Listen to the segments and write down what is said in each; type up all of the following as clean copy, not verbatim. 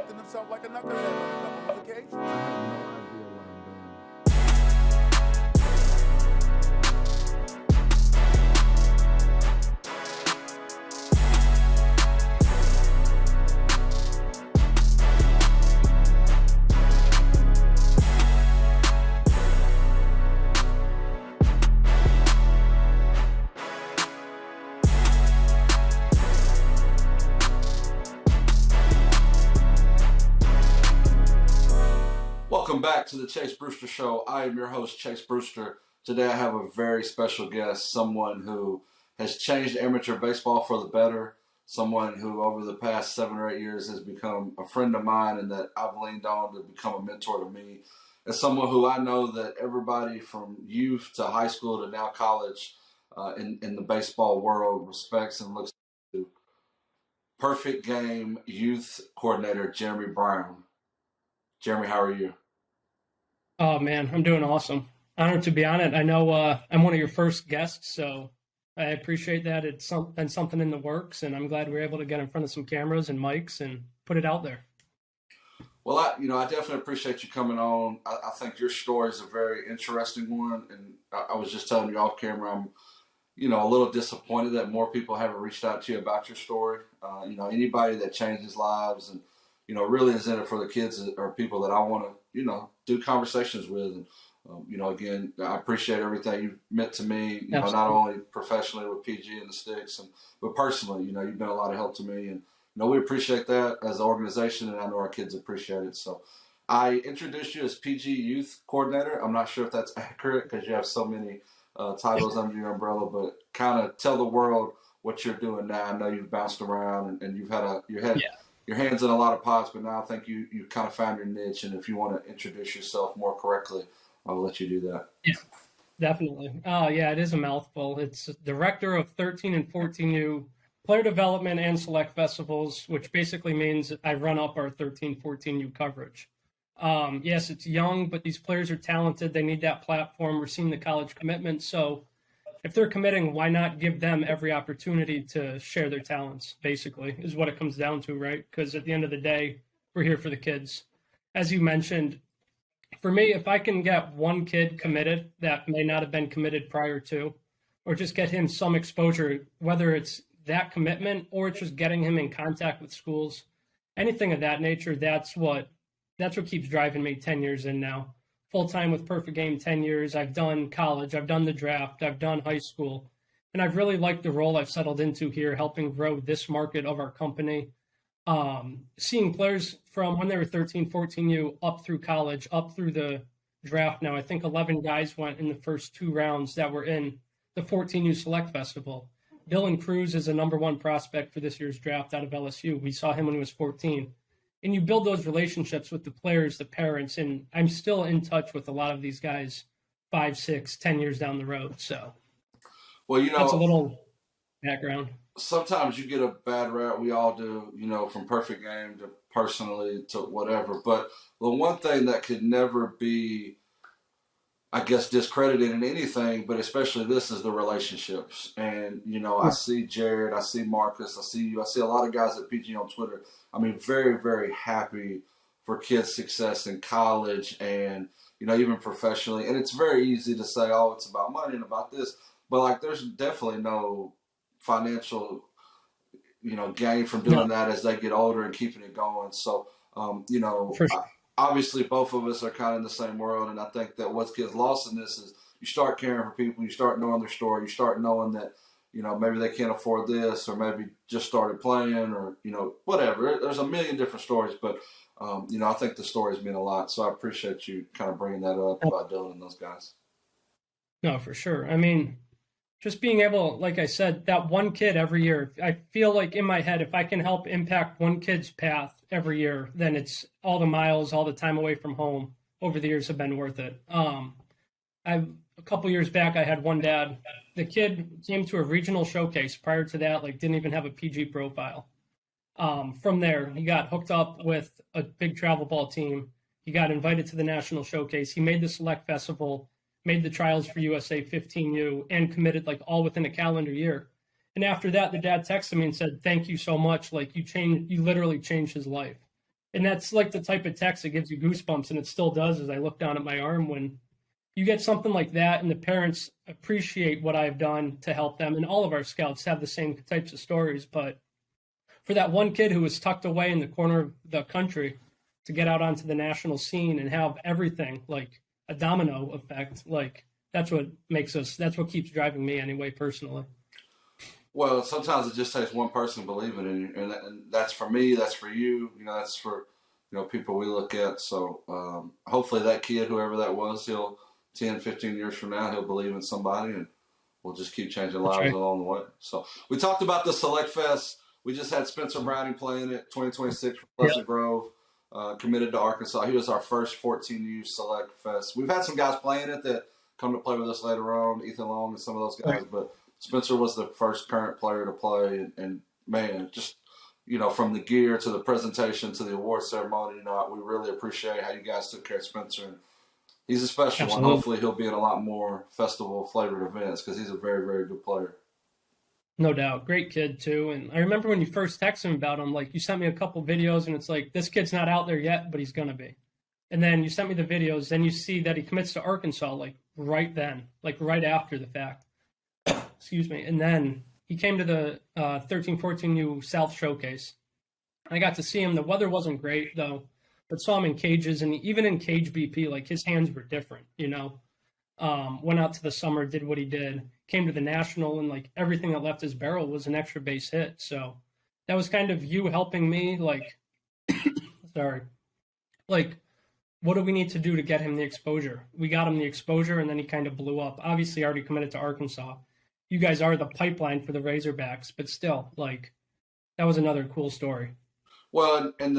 conducting himself like a knucklehead on a couple of occasions. I have no idea what I'm doing. Welcome back to the Chase Brewster Show. I am your host, Chase Brewster. Today I have a very special guest, someone who has changed amateur baseball for the better, someone who over the past 7 or 8 years has become a friend of mine and that I've leaned on to become a mentor to me, and someone who I know that everybody from youth to high school to now college in the baseball world respects and looks to. Perfect Game Youth Coordinator, Jheremy Brown. Jheremy, how are you? Oh man, I'm doing awesome. Honored to be on it. I know I'm one of your first guests, so I appreciate that. It's been something in the works, and I'm glad we were able to get in front of some cameras and mics and put it out there. Well, I definitely appreciate you coming on. I think your story is a very interesting one, and I was just telling you off camera, I'm, a little disappointed that more people haven't reached out to you about your story. Anybody that changes lives and really is in it for the kids or people that I want to, do conversations with. And, again, I appreciate everything you've meant to me, not only professionally with PG and the Sticks, but personally, you've been a lot of help to me. And, we appreciate that as an organization, and I know our kids appreciate it. So I introduced you as PG Youth Coordinator. I'm not sure if that's accurate because you have so many titles under your umbrella, but kind of tell the world what you're doing now. I know you've bounced around and you've had your hands in a lot of pots, but now I think you kind of found your niche. And if you want to introduce yourself more correctly, I'll let you do that. Yeah, definitely. Oh, yeah, it is a mouthful. It's Director of 13 and 14U Player Development and Select Festivals, which basically means I run up our 13, 14U coverage. Yes, it's young, but these players are talented. They need that platform. We're seeing the college commitment. So if they're committing, why not give them every opportunity to share their talents, basically, is what it comes down to, right? Because at the end of the day, we're here for the kids. As you mentioned, for me, if I can get one kid committed that may not have been committed prior to, or just get him some exposure, whether it's that commitment or it's just getting him in contact with schools, anything of that nature, that's what keeps driving me 10 years in now. Full-time with Perfect Game, 10 years. I've done college, I've done the draft, I've done high school, and I've really liked the role I've settled into here, helping grow this market of our company. Seeing players from when they were 13, 14U up through college, up through the draft now. I think 11 guys went in the first 2 rounds that were in the 14U Select Festival. Dylan Cruz is a #1 prospect for this year's draft out of LSU. We saw him when he was 14. And you build those relationships with the players, the parents, and I'm still in touch with a lot of these guys 5, 6, 10 years down the road. So, well, that's a little background. Sometimes you get a bad rap. We all do, from Perfect Game to personally to whatever. But the one thing that could never be, I guess, discredited in anything, but especially this, is the relationships. And, I see Jared, I see Marcus, I see you, I see a lot of guys at PG on Twitter. Very, very happy for kids' success in college and, even professionally. And it's very easy to say, oh, it's about money and about this. But, there's definitely no financial, gain from doing that as they get older and keeping it going. So, For sure. Obviously both of us are kind of in the same world. And I think that what gets lost in this is you start caring for people, you start knowing their story, you start knowing that, maybe they can't afford this or maybe just started playing or, whatever. There's a million different stories, but, I think the stories mean a lot. So I appreciate you kind of bringing that up about Dylan and those guys. No, for sure. Just being able, like I said, that one kid every year, I feel like in my head, if I can help impact one kid's path every year, then it's all the miles, all the time away from home over the years have been worth it. A couple years back, I had one dad. The kid came to a regional showcase. Prior to that, didn't even have a PG profile. From there, he got hooked up with a big travel ball team. He got invited to the national showcase. He made the Select Festival, made the trials for USA 15U, and committed all within a calendar year. And after that, the dad texted me and said, "Thank you so much. You literally changed his life." And that's like the type of text that gives you goosebumps, and it still does as I look down at my arm when you get something like that and the parents appreciate what I've done to help them. And all of our scouts have the same types of stories. But for that one kid who was tucked away in the corner of the country to get out onto the national scene and have everything like a domino effect, like that's what keeps driving me anyway, personally. Well, sometimes it just takes one person believing in you, and that's for me. That's for you. That's for people we look at. So hopefully that kid, whoever that was, he'll 10, 15 years from now, he'll believe in somebody, and we'll just keep changing lives along the way. So we talked about the Select Fest. We just had Spencer Browning playing it, 2026 for Pleasant Grove, committed to Arkansas. He was our first 14U Select Fest. We've had some guys playing it that come to play with us later on, Ethan Long and some of those guys, but Spencer was the first current player to play, and man, just from the gear to the presentation to the award ceremony, we really appreciate how you guys took care of Spencer. And he's a special one. Hopefully, he'll be in a lot more festival flavored events because he's a very, very good player. No doubt, great kid too. And I remember when you first texted him about him, like you sent me a couple videos, and it's like this kid's not out there yet, but he's gonna be. And then you sent me the videos, then you see that he commits to Arkansas like right then, like right after the fact. Excuse me. And then he came to the 13-14U South Showcase. I got to see him. The weather wasn't great, though, but saw him in cages. And even in cage BP, like his hands were different, Went out to the summer, did what he did, came to the national, and like everything that left his barrel was an extra base hit. So that was kind of you helping me, like, sorry, like, what do we need to do to get him the exposure? We got him the exposure, and then he kind of blew up. Obviously, already committed to Arkansas. You guys are the pipeline for the Razorbacks, but still, like, that was another cool story. Well, and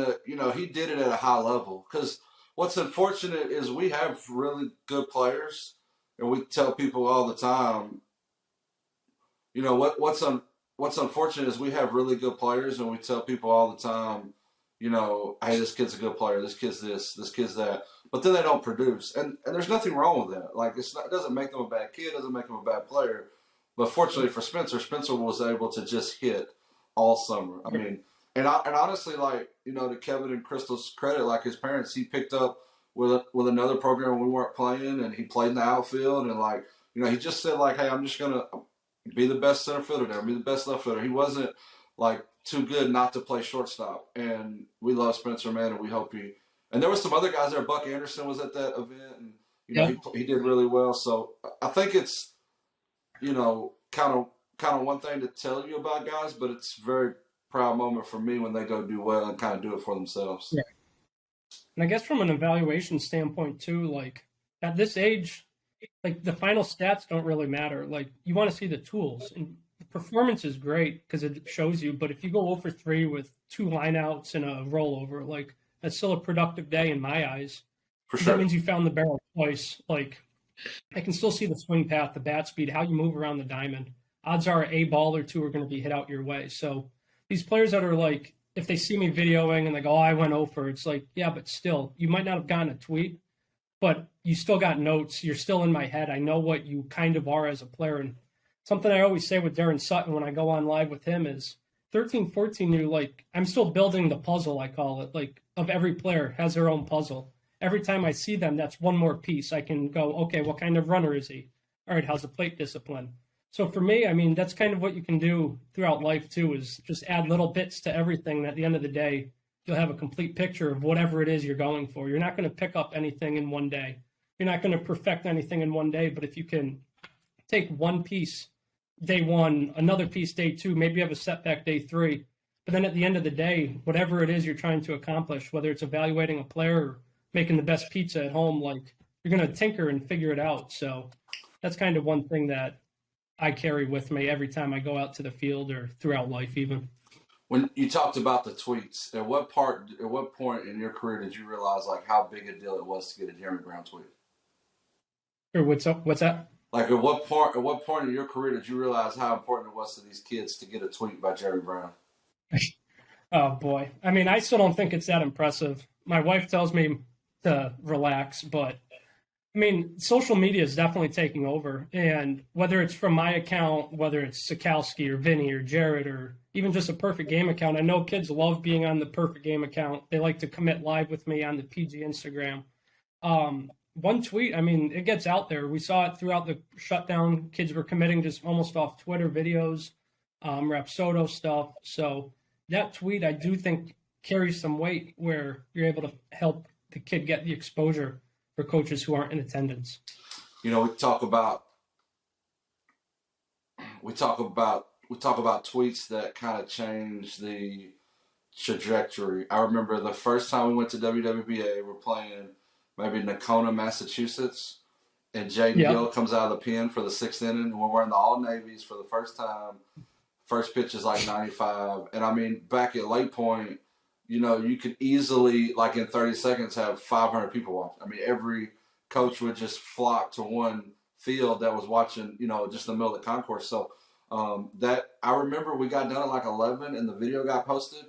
he did it at a high level, because what's unfortunate is we have really good players, and we tell people all the time, what's unfortunate is we have really good players, and we tell people all the time, hey, this kid's a good player, this kid's this kid's that, but then they don't produce, and there's nothing wrong with that. Like, it doesn't make them a bad kid, doesn't make them a bad player. But fortunately for Spencer was able to just hit all summer. I mean, and honestly, like, to Kevin and Crystal's credit, like his parents, he picked up with another program when we weren't playing, and he played in the outfield, and like, he just said like, hey, I'm just gonna be the best center fielder there, be the best left fielder. He wasn't like too good not to play shortstop, and we love Spencer, man, and we hope he. And there was some other guys there. Buck Anderson was at that event, and he did really well. So I think it's. Kind of one thing to tell you about guys, but it's a very proud moment for me when they go do well and kind of do it for themselves. Yeah. And I guess from an evaluation standpoint too, like at this age, like the final stats don't really matter. Like you want to see the tools, and the performance is great because it shows you. But if you go 0 for 3 with 2 lineouts and a rollover, like that's still a productive day in my eyes. For sure. That means you found the barrel twice. Like I can still see the swing path, the bat speed, how you move around the diamond. Odds are a ball or two are going to be hit out your way. So these players that are like, if they see me videoing and they go, oh, I went over, it's like, yeah, but still, you might not have gotten a tweet, but you still got notes. You're still in my head. I know what you kind of are as a player. And something I always say with Darren Sutton when I go on live with him is 13, 14, like, I'm still building the puzzle, I call it, like, of every player has their own puzzle. Every time I see them, that's one more piece. I can go, okay, what kind of runner is he? All right, how's the plate discipline? So for me, I mean, that's kind of what you can do throughout life too, is just add little bits to everything. And at the end of the day, you'll have a complete picture of whatever it is you're going for. You're not going to pick up anything in one day. You're not going to perfect anything in one day. But if you can take one piece day 1, another piece day 2, maybe you have a setback day 3. But then at the end of the day, whatever it is you're trying to accomplish, whether it's evaluating a player or making the best pizza at home, like you're going to tinker and figure it out. So that's kind of one thing that I carry with me every time I go out to the field or throughout life even. When you talked about the tweets, at what point in your career did you realize like how big a deal it was to get a Jheremy Brown tweet? Or what's that? Like at what point in your career did you realize how important it was to these kids to get a tweet by Jheremy Brown? Oh boy. I mean, I still don't think it's that impressive. My wife tells me to relax, but I mean, social media is definitely taking over, and whether it's from my account, whether it's Sikowski or Vinny or Jared or even just a Perfect Game account, I know kids love being on the Perfect Game account. They like to commit live with me on the PG Instagram. One tweet, I mean, it gets out there. We saw it throughout the shutdown. Kids were committing just almost off Twitter videos, Rapsodo stuff. So that tweet, I do think, carries some weight where you're able to help the kid get the exposure for coaches who aren't in attendance. You know, we talk about tweets that kind of change the trajectory. I remember the first time we went to WWBA, we're playing maybe Nakona, Massachusetts, and Jaden Hill comes out of the pen for the 6th inning, and we're wearing the all navies for the first time. First pitch is like 95, and I mean, back at Lake Point, you know, you could easily, like in 30 seconds, have 500 people watch. I mean, every coach would just flock to one field that was watching, you know, just in the middle of the concourse. So that I remember we got done at like 11 and the video got posted.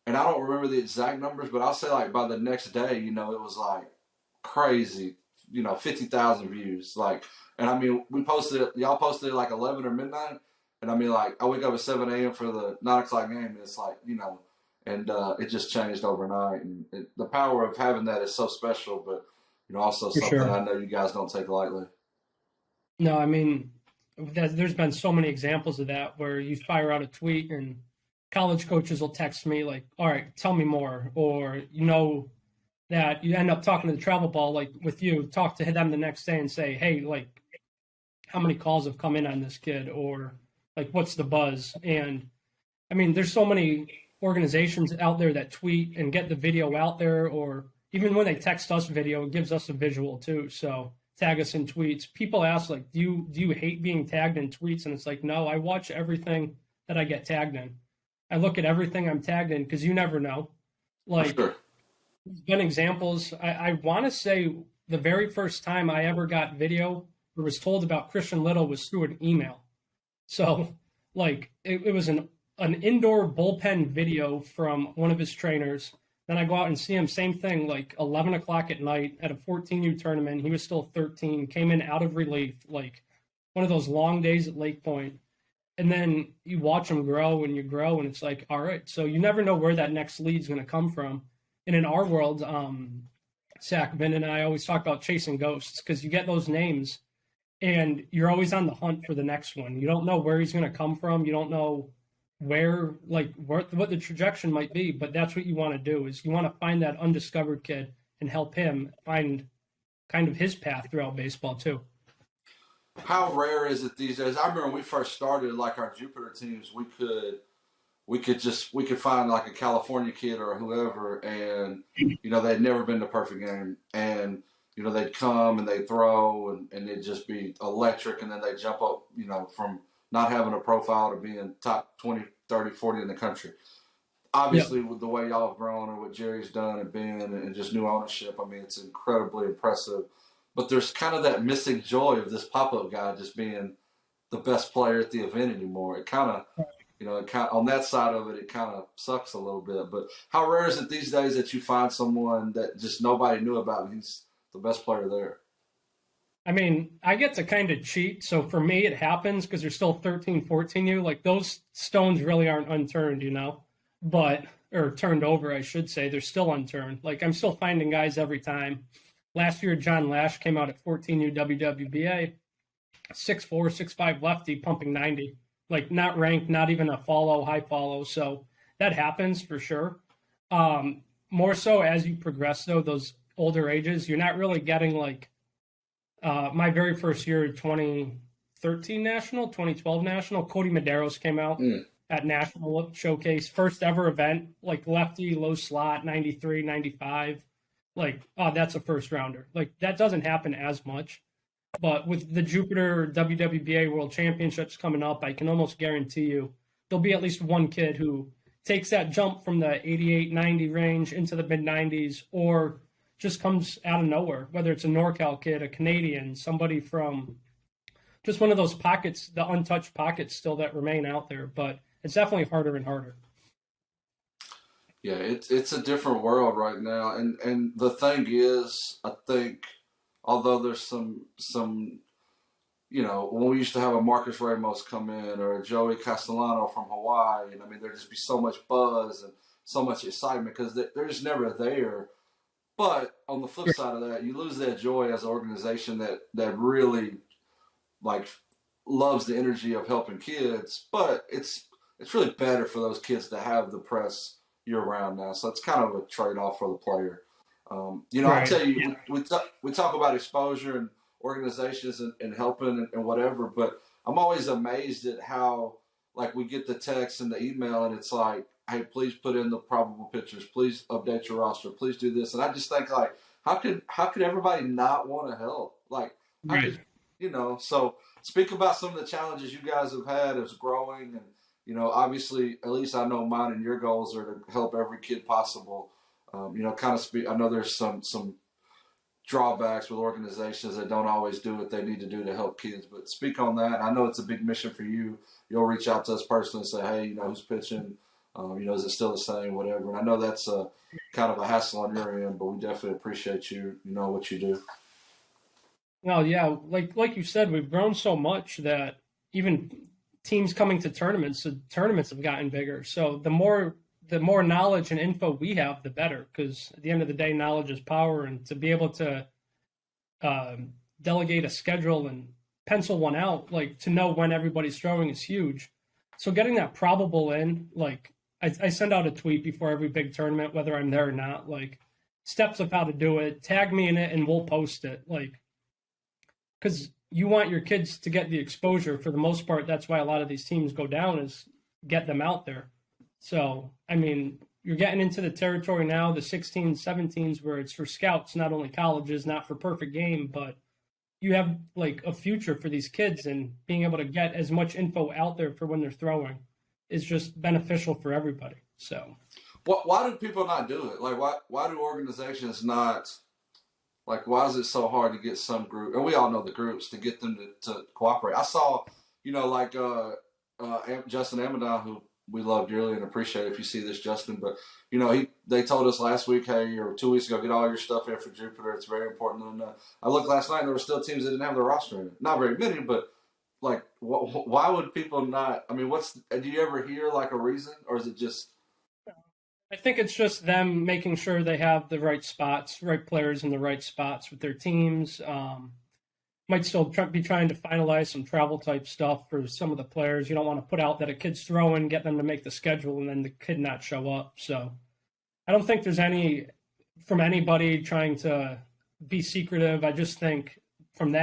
And I don't remember the exact numbers, but I'll say like by the next day, you know, it was like crazy, you know, 50,000 views. Like, and I mean, y'all posted it like 11 or midnight. And I mean, like, I wake up at 7 a.m. for the 9 o'clock game. And it's like, you know, and it just changed overnight. And the power of having that is so special, but, you know, also For something sure. I know you guys don't take lightly. No, I mean, there's been so many examples of that where you fire out a tweet and college coaches will text me like, all right, tell me more. Or, you know, that you end up talking to the travel ball, like with you, talk to them the next day and say, hey, like, how many calls have come in on this kid? Or like, what's the buzz? And I mean, there's so many organizations out there that tweet and get the video out there, or even when they text us video, it gives us a visual too. So tag us in tweets. People ask like, do you hate being tagged in tweets? And it's like, no, I watch everything that I get tagged in. I look at everything I'm tagged in because you never know. Like, For sure. there's been examples. I want to say the very first time I ever got video or was told about Christian Little was through an email. So, like, it was an indoor bullpen video from one of his trainers. Then I go out and see him, same thing, like 11 o'clock at night at a 14U tournament. He was still 13, came in out of relief, like one of those long days at Lake Point. And then you watch him grow and you grow, and it's like, all right, so you never know where that next lead's going to come from. And in our world, Zach, Vin, and I always talk about chasing ghosts because you get those names and you're always on the hunt for the next one. You don't know where he's going to come from. You don't know what the trajectory might be, but that's what you want to do is you want to find that undiscovered kid and help him find kind of his path throughout baseball too. How rare is it these days? I remember when we first started, like our Jupiter teams, we could find like a California kid or whoever, and you know they'd never been to Perfect Game, and you know they'd come and they'd throw and it'd just be electric, and then they jump up, you know, from not having a profile to being top 20, 30, 40 in the country. Obviously, with the way y'all have grown and what Jerry's done and Ben and just new ownership, I mean, it's incredibly impressive. But there's kind of that missing joy of this pop-up guy just being the best player at the event anymore. It kind of, you know, on that side of it, it kind of sucks a little bit. But how rare is it these days that you find someone that just nobody knew about and he's the best player there? I mean, I get to kind of cheat. So for me, it happens because there's still 13, 14U. Like those stones really aren't unturned, you know, or turned over, I should say. They're still unturned. Like I'm still finding guys every time. Last year, John Lash came out at 14U WWBA, 6'4", 6'5" lefty, pumping 90. Like not ranked, not even a high follow. So that happens for sure. More so as you progress, though, those older ages, you're not really getting like my very first year, 2013 National, 2012 National, Cody Medeiros came out at National Showcase. First ever event, like lefty, low slot, 93, 95. Like, oh, that's a first rounder. Like, that doesn't happen as much. But with the Jupiter WWBA World Championships coming up, I can almost guarantee you there'll be at least one kid who takes that jump from the 88, 90 range into the mid-90s or just comes out of nowhere, whether it's a NorCal kid, a Canadian, somebody from just one of those pockets, the untouched pockets still that remain out there. But it's definitely harder and harder. Yeah, it's a different world right now, and the thing is, I think although there's some, when we used to have a Marcus Ramos come in or a Joey Castellano from Hawaii, and I mean, there'd just be so much buzz and so much excitement because they're just never there. But on the flip side of that, you lose that joy as an organization that really like loves the energy of helping kids. But it's really better for those kids to have the press year round now. So it's kind of a trade off for the player. I tell you, we talk about exposure and organizations and helping and whatever, but I'm always amazed at how like we get the text and the email and it's like, hey, please put in the probable pictures, please update your roster, please do this. And I just think like, how could everybody not want to help? Like, so speak about some of the challenges you guys have had as growing and, obviously, at least I know mine and your goals are to help every kid possible. Kind of speak. I know there's some drawbacks with organizations that don't always do what they need to do to help kids, but speak on that. I know it's a big mission for you. You'll reach out to us personally and say, hey, who's pitching? Is it still the same, whatever. And I know that's kind of a hassle on your end, but we definitely appreciate you, what you do. Well, yeah, like you said, we've grown so much that even teams coming to tournaments, the tournaments have gotten bigger. So the more knowledge and info we have, the better, because at the end of the day, knowledge is power. And to be able to delegate a schedule and pencil one out, like to know when everybody's throwing is huge. So getting that probable in, like I send out a tweet before every big tournament, whether I'm there or not, like steps of how to do it, tag me in it and we'll post it. Like, because you want your kids to get the exposure. For the most part, that's why a lot of these teams go down, is get them out there. So, I mean, you're getting into the territory now, the 16s, 17s, where it's for scouts, not only colleges, not for perfect game, but you have like a future for these kids, and being able to get as much info out there for when they're throwing is just beneficial for everybody. So, why do people not do it? Like, why do organizations not, like, why is it so hard to get some group, and we all know the groups, to get them to cooperate? I saw, Justin Amadon, who we love dearly and appreciate if you see this, Justin. But, they told us last week, hey, or 2 weeks ago, get all your stuff in for Jupiter. It's very important. And I looked last night and there were still teams that didn't have their roster in it. Not very many, but, like, why would people not? I mean, do you ever hear, like, a reason? Or is it just? I think it's just them making sure they have the right spots, right players in the right spots with their teams. Might still be trying to finalize some travel type stuff for some of the players. You don't want to put out that a kid's throwing, get them to make the schedule, and then the kid not show up. So I don't think there's any from anybody trying to be secretive. I just think from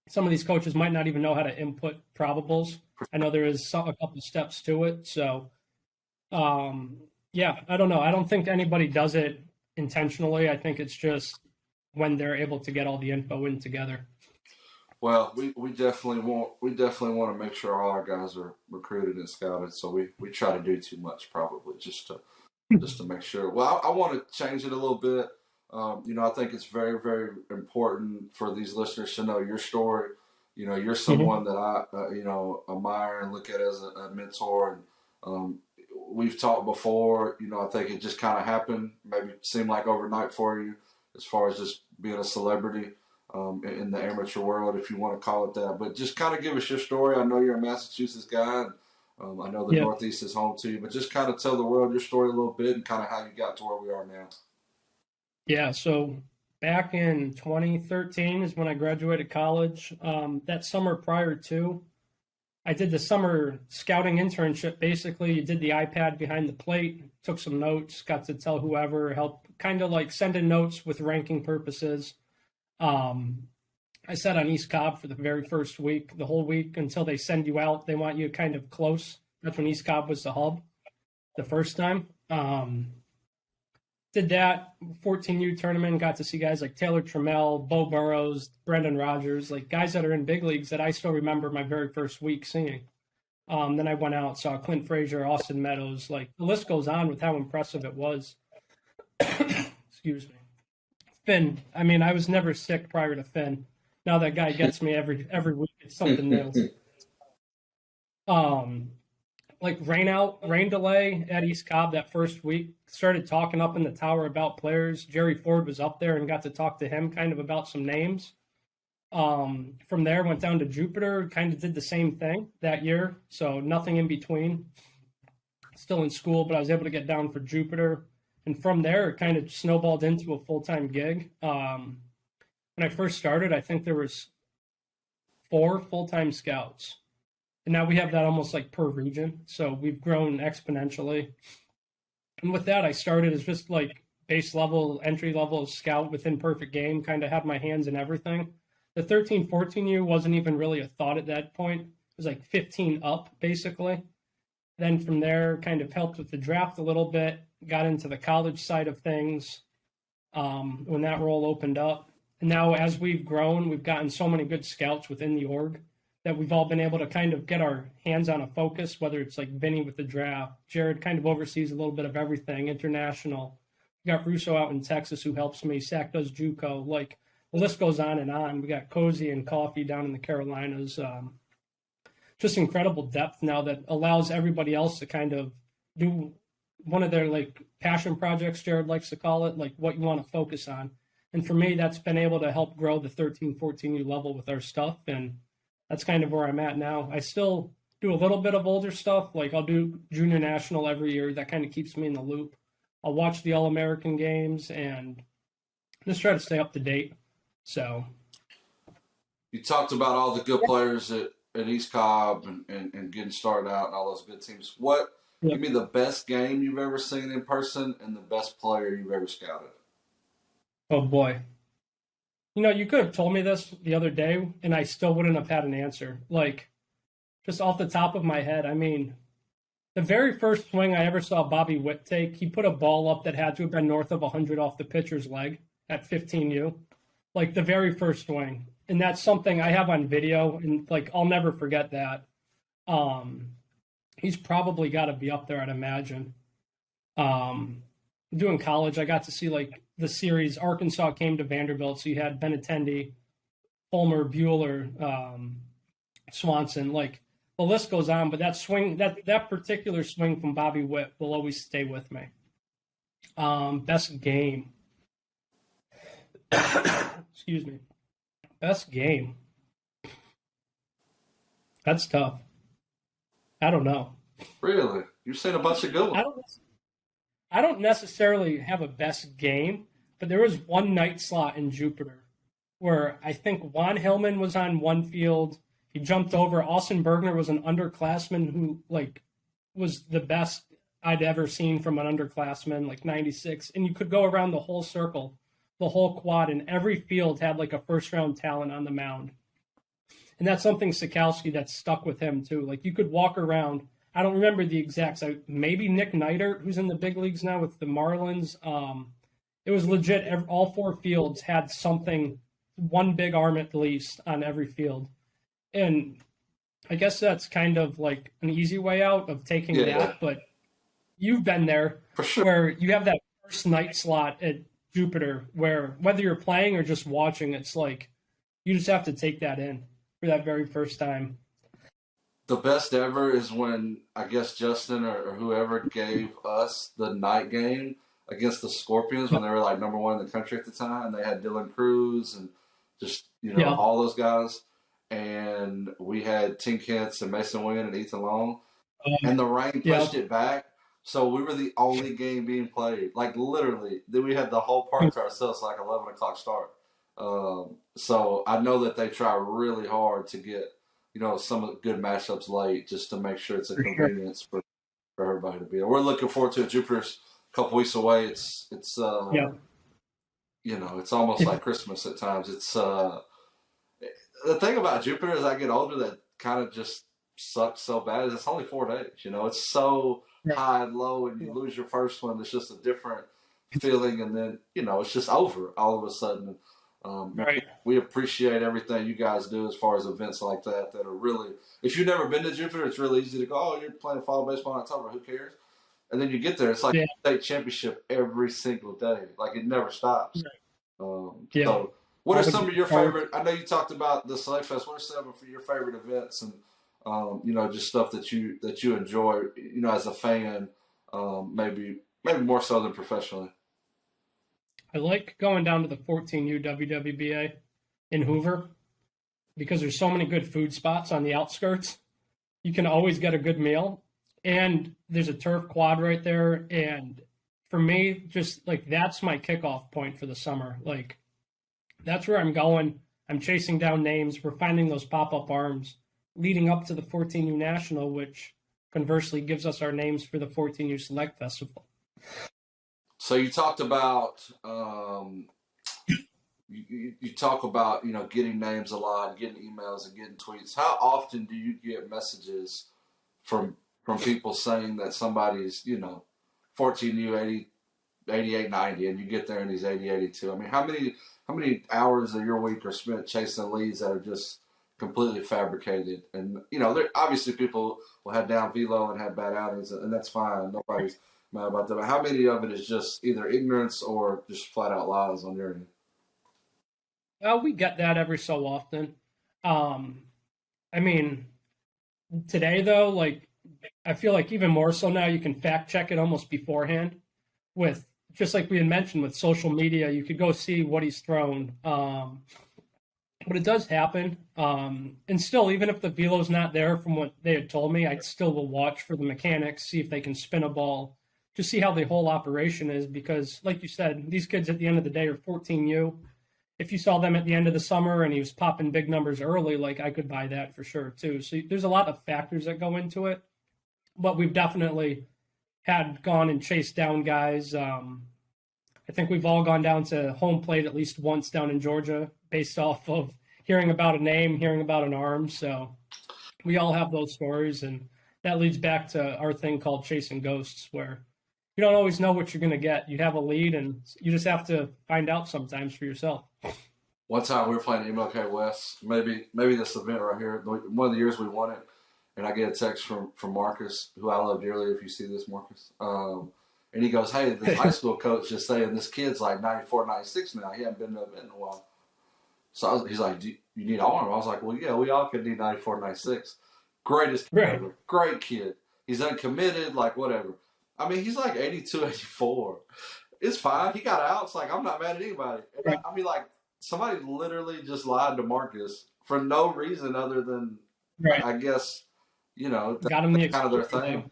some of these coaches might not even know how to input probables. I know there is a couple steps to it. So, I don't know. I don't think anybody does it intentionally. I think it's just when they're able to get all the info in together. Well, we definitely want to make sure all our guys are recruited and scouted. So we try to do too much probably just to make sure. Well, I want to change it a little bit. I think it's very, very important for these listeners to know your story. You're someone that I admire and look at as a mentor. And we've talked before. I think it just kind of happened. Maybe it seemed like overnight for you, as far as just being a celebrity in the amateur world, if you want to call it that. But just kind of give us your story. I know you're a Massachusetts guy, and I know the Northeast is home to you, but just kind of tell the world your story a little bit and kind of how you got to where we are now. Yeah, so back in 2013 is when I graduated college. That summer prior to, I did the summer scouting internship. Basically, you did the iPad behind the plate, took some notes, got to tell whoever, help kind of like send in notes with ranking purposes. I sat on East Cobb for the very first week, the whole week until they send you out. They want you kind of close. That's when East Cobb was the hub the first time. Did that 14U tournament, got to see guys like Taylor Trammell, Bo Burrows, Brendan Rodgers, like guys that are in big leagues that I still remember my very first week seeing. Then I went out, saw Clint Frazier, Austin Meadows, like the list goes on with how impressive it was. Excuse me. Finn, I mean, I was never sick prior to Finn. Now that guy gets me every week. It's something new. like rain delay at East Cobb that first week. Started talking up in the tower about players. Jerry Ford was up there and got to talk to him kind of about some names. From there, went down to Jupiter, kind of did the same thing that year. So nothing in between. Still in school, but I was able to get down for Jupiter. And from there, it kind of snowballed into a full-time gig. When I first started, I think there was 4 full-time scouts. And now we have that almost like per region. So we've grown exponentially. And with that, I started as just like base level, entry level scout within Perfect Game, kind of had my hands in everything. The 13, 14U wasn't even really a thought at that point. It was like 15 up, basically. Then from there, kind of helped with the draft a little bit, got into the college side of things when that role opened up. And now as we've grown, we've gotten so many good scouts within the org that we've all been able to kind of get our hands on a focus, whether it's like Vinny with the draft. Jared kind of oversees a little bit of everything, international. We got Russo out in Texas who helps me. Sack does JUCO. Like the list goes on and on. We got Cozy and Coffee down in the Carolinas. Just incredible depth now that allows everybody else to kind of do one of their like passion projects, Jared likes to call it, like what you want to focus on. And for me, that's been able to help grow the 13, 14U level with our stuff. And that's kind of where I'm at now. I still do a little bit of older stuff. Like I'll do junior national every year. That kind of keeps me in the loop. I'll watch the All-American games and just try to stay up to date. So You talked about all the good players at East Cobb and getting started out and all those good teams. Give me the best game you've ever seen in person and the best player you've ever scouted. Oh, boy. You know, you could have told me this the other day, and I still wouldn't have had an answer. Like, just off the top of my head, I mean, the very first swing I ever saw Bobby Witt take, he put a ball up that had to have been north of 100 off the pitcher's leg at 15U. Like, the very first swing. And that's something I have on video, and, like, I'll never forget that. He's probably got to be up there, I'd imagine. Doing college, I got to see, like, the series. Arkansas came to Vanderbilt, so you had Benintendi, Fulmer, Bueller, Swanson. Like, the list goes on, but that swing, that particular swing from Bobby Witt will always stay with me. Best game. Excuse me. Best game. That's tough. I don't know. Really? You've seen a bunch of good ones. I don't necessarily have a best game, but there was one night slot in Jupiter where I think Juan Hillman was on one field. He jumped over. Austin Bergner was an underclassman who, like, was the best I'd ever seen from an underclassman, like 96. And you could go around the whole circle, the whole quad, and every field had, like, a first-round talent on the mound. And that's something Sikowski that stuck with him, too. Like, you could walk around. I don't remember the exacts. Maybe Nick Neidert, who's in the big leagues now with the Marlins. It was legit. All 4 fields had something, one big arm at least on every field. And I guess that's kind of like an easy way out of taking that. But you've been there for sure, where you have that first night slot at Jupiter where whether you're playing or just watching, it's like you just have to take that in for that very first time. The best ever is when, I guess, Justin or whoever gave us the night game against the Scorpions when they were, like, number 1 in the country at the time. They had Dylan Cruz and just, all those guys. And we had Tink Hintz and Mason Wynn and Ethan Long. And the rain pushed it back. So we were the only game being played. Like, literally. Then we had the whole park to ourselves, like 11 o'clock start. So I know that they try really hard to get some of the good matchups late just to make sure it's a convenience for everybody to be there. We're looking forward to it. Jupiter's a couple weeks away. It's it's almost like Christmas at times. It's the thing about Jupiter as I get older that kind of just sucks so bad is it's only 4 days. It's so high and low, and you lose your first one. It's just a different feeling, and then it's just over all of a sudden. We appreciate everything you guys do as far as events like that are really, if you've never been to Jupiter, it's really easy to go, oh, you're playing fall baseball in October, who cares? And then you get there, it's like a state championship every single day. Like, it never stops. So what are some of your favorite, I know you talked about the Select Fest, what are some of your favorite events and just stuff that you enjoy, as a fan, maybe more so than professionally. I like going down to the 14U WWBA in Hoover because there's so many good food spots on the outskirts. You can always get a good meal, and there's a turf quad right there. And for me, just like that's my kickoff point for the summer. Like that's where I'm going. I'm chasing down names. We're finding those pop-up arms leading up to the 14U National, which conversely gives us our names for the 14U Select Festival. So you talked about you talk about getting names a lot, getting emails and getting tweets. How often do you get messages from people saying that somebody's 14U 80, 88, 90, and you get there and he's 80, 82? I mean, how many hours of your week are spent chasing leads that are just completely fabricated? And there obviously people will have down velo and have bad outings, and that's fine. Nobody's mad about that. But how many of it is just either ignorance or just flat out lies on your end? We get that every so often. I mean, today though, like I feel like even more so now, you can fact check it almost beforehand. With just like we had mentioned with social media, you could go see what he's thrown. But it does happen. And still, even if the velo's not there from what they had told me, I still will watch for the mechanics, see if they can spin a ball, just see how the whole operation is. Because, like you said, these kids at the end of the day are 14U. If you saw them at the end of the summer and he was popping big numbers early, like I could buy that for sure too. So there's a lot of factors that go into it. But we've definitely had gone and chased down guys. I think we've all gone down to home plate at least once down in Georgia based off of hearing about a name, hearing about an arm. So we all have those stories, and that leads back to our thing called chasing ghosts, where you don't always know what you're going to get. You have a lead, and you just have to find out sometimes for yourself. One time we were playing MLK West, maybe this event right here, one of the years we won it, and I get a text from Marcus, who I love dearly if you see this, Marcus. And he goes, hey, this high school coach just saying this kid's like 94, 96 now. He hadn't been to an event in a while. So he's like, do you need arm? I was like, well, yeah, we all could need 94, 96. Greatest kid ever. Great kid. He's uncommitted, like whatever. I mean, he's like 82, 84. It's fine. He got out. It's like, I'm not mad at anybody. Right. I mean, like, somebody literally just lied to Marcus for no reason other than, right. I guess, got him that's kind of their thing.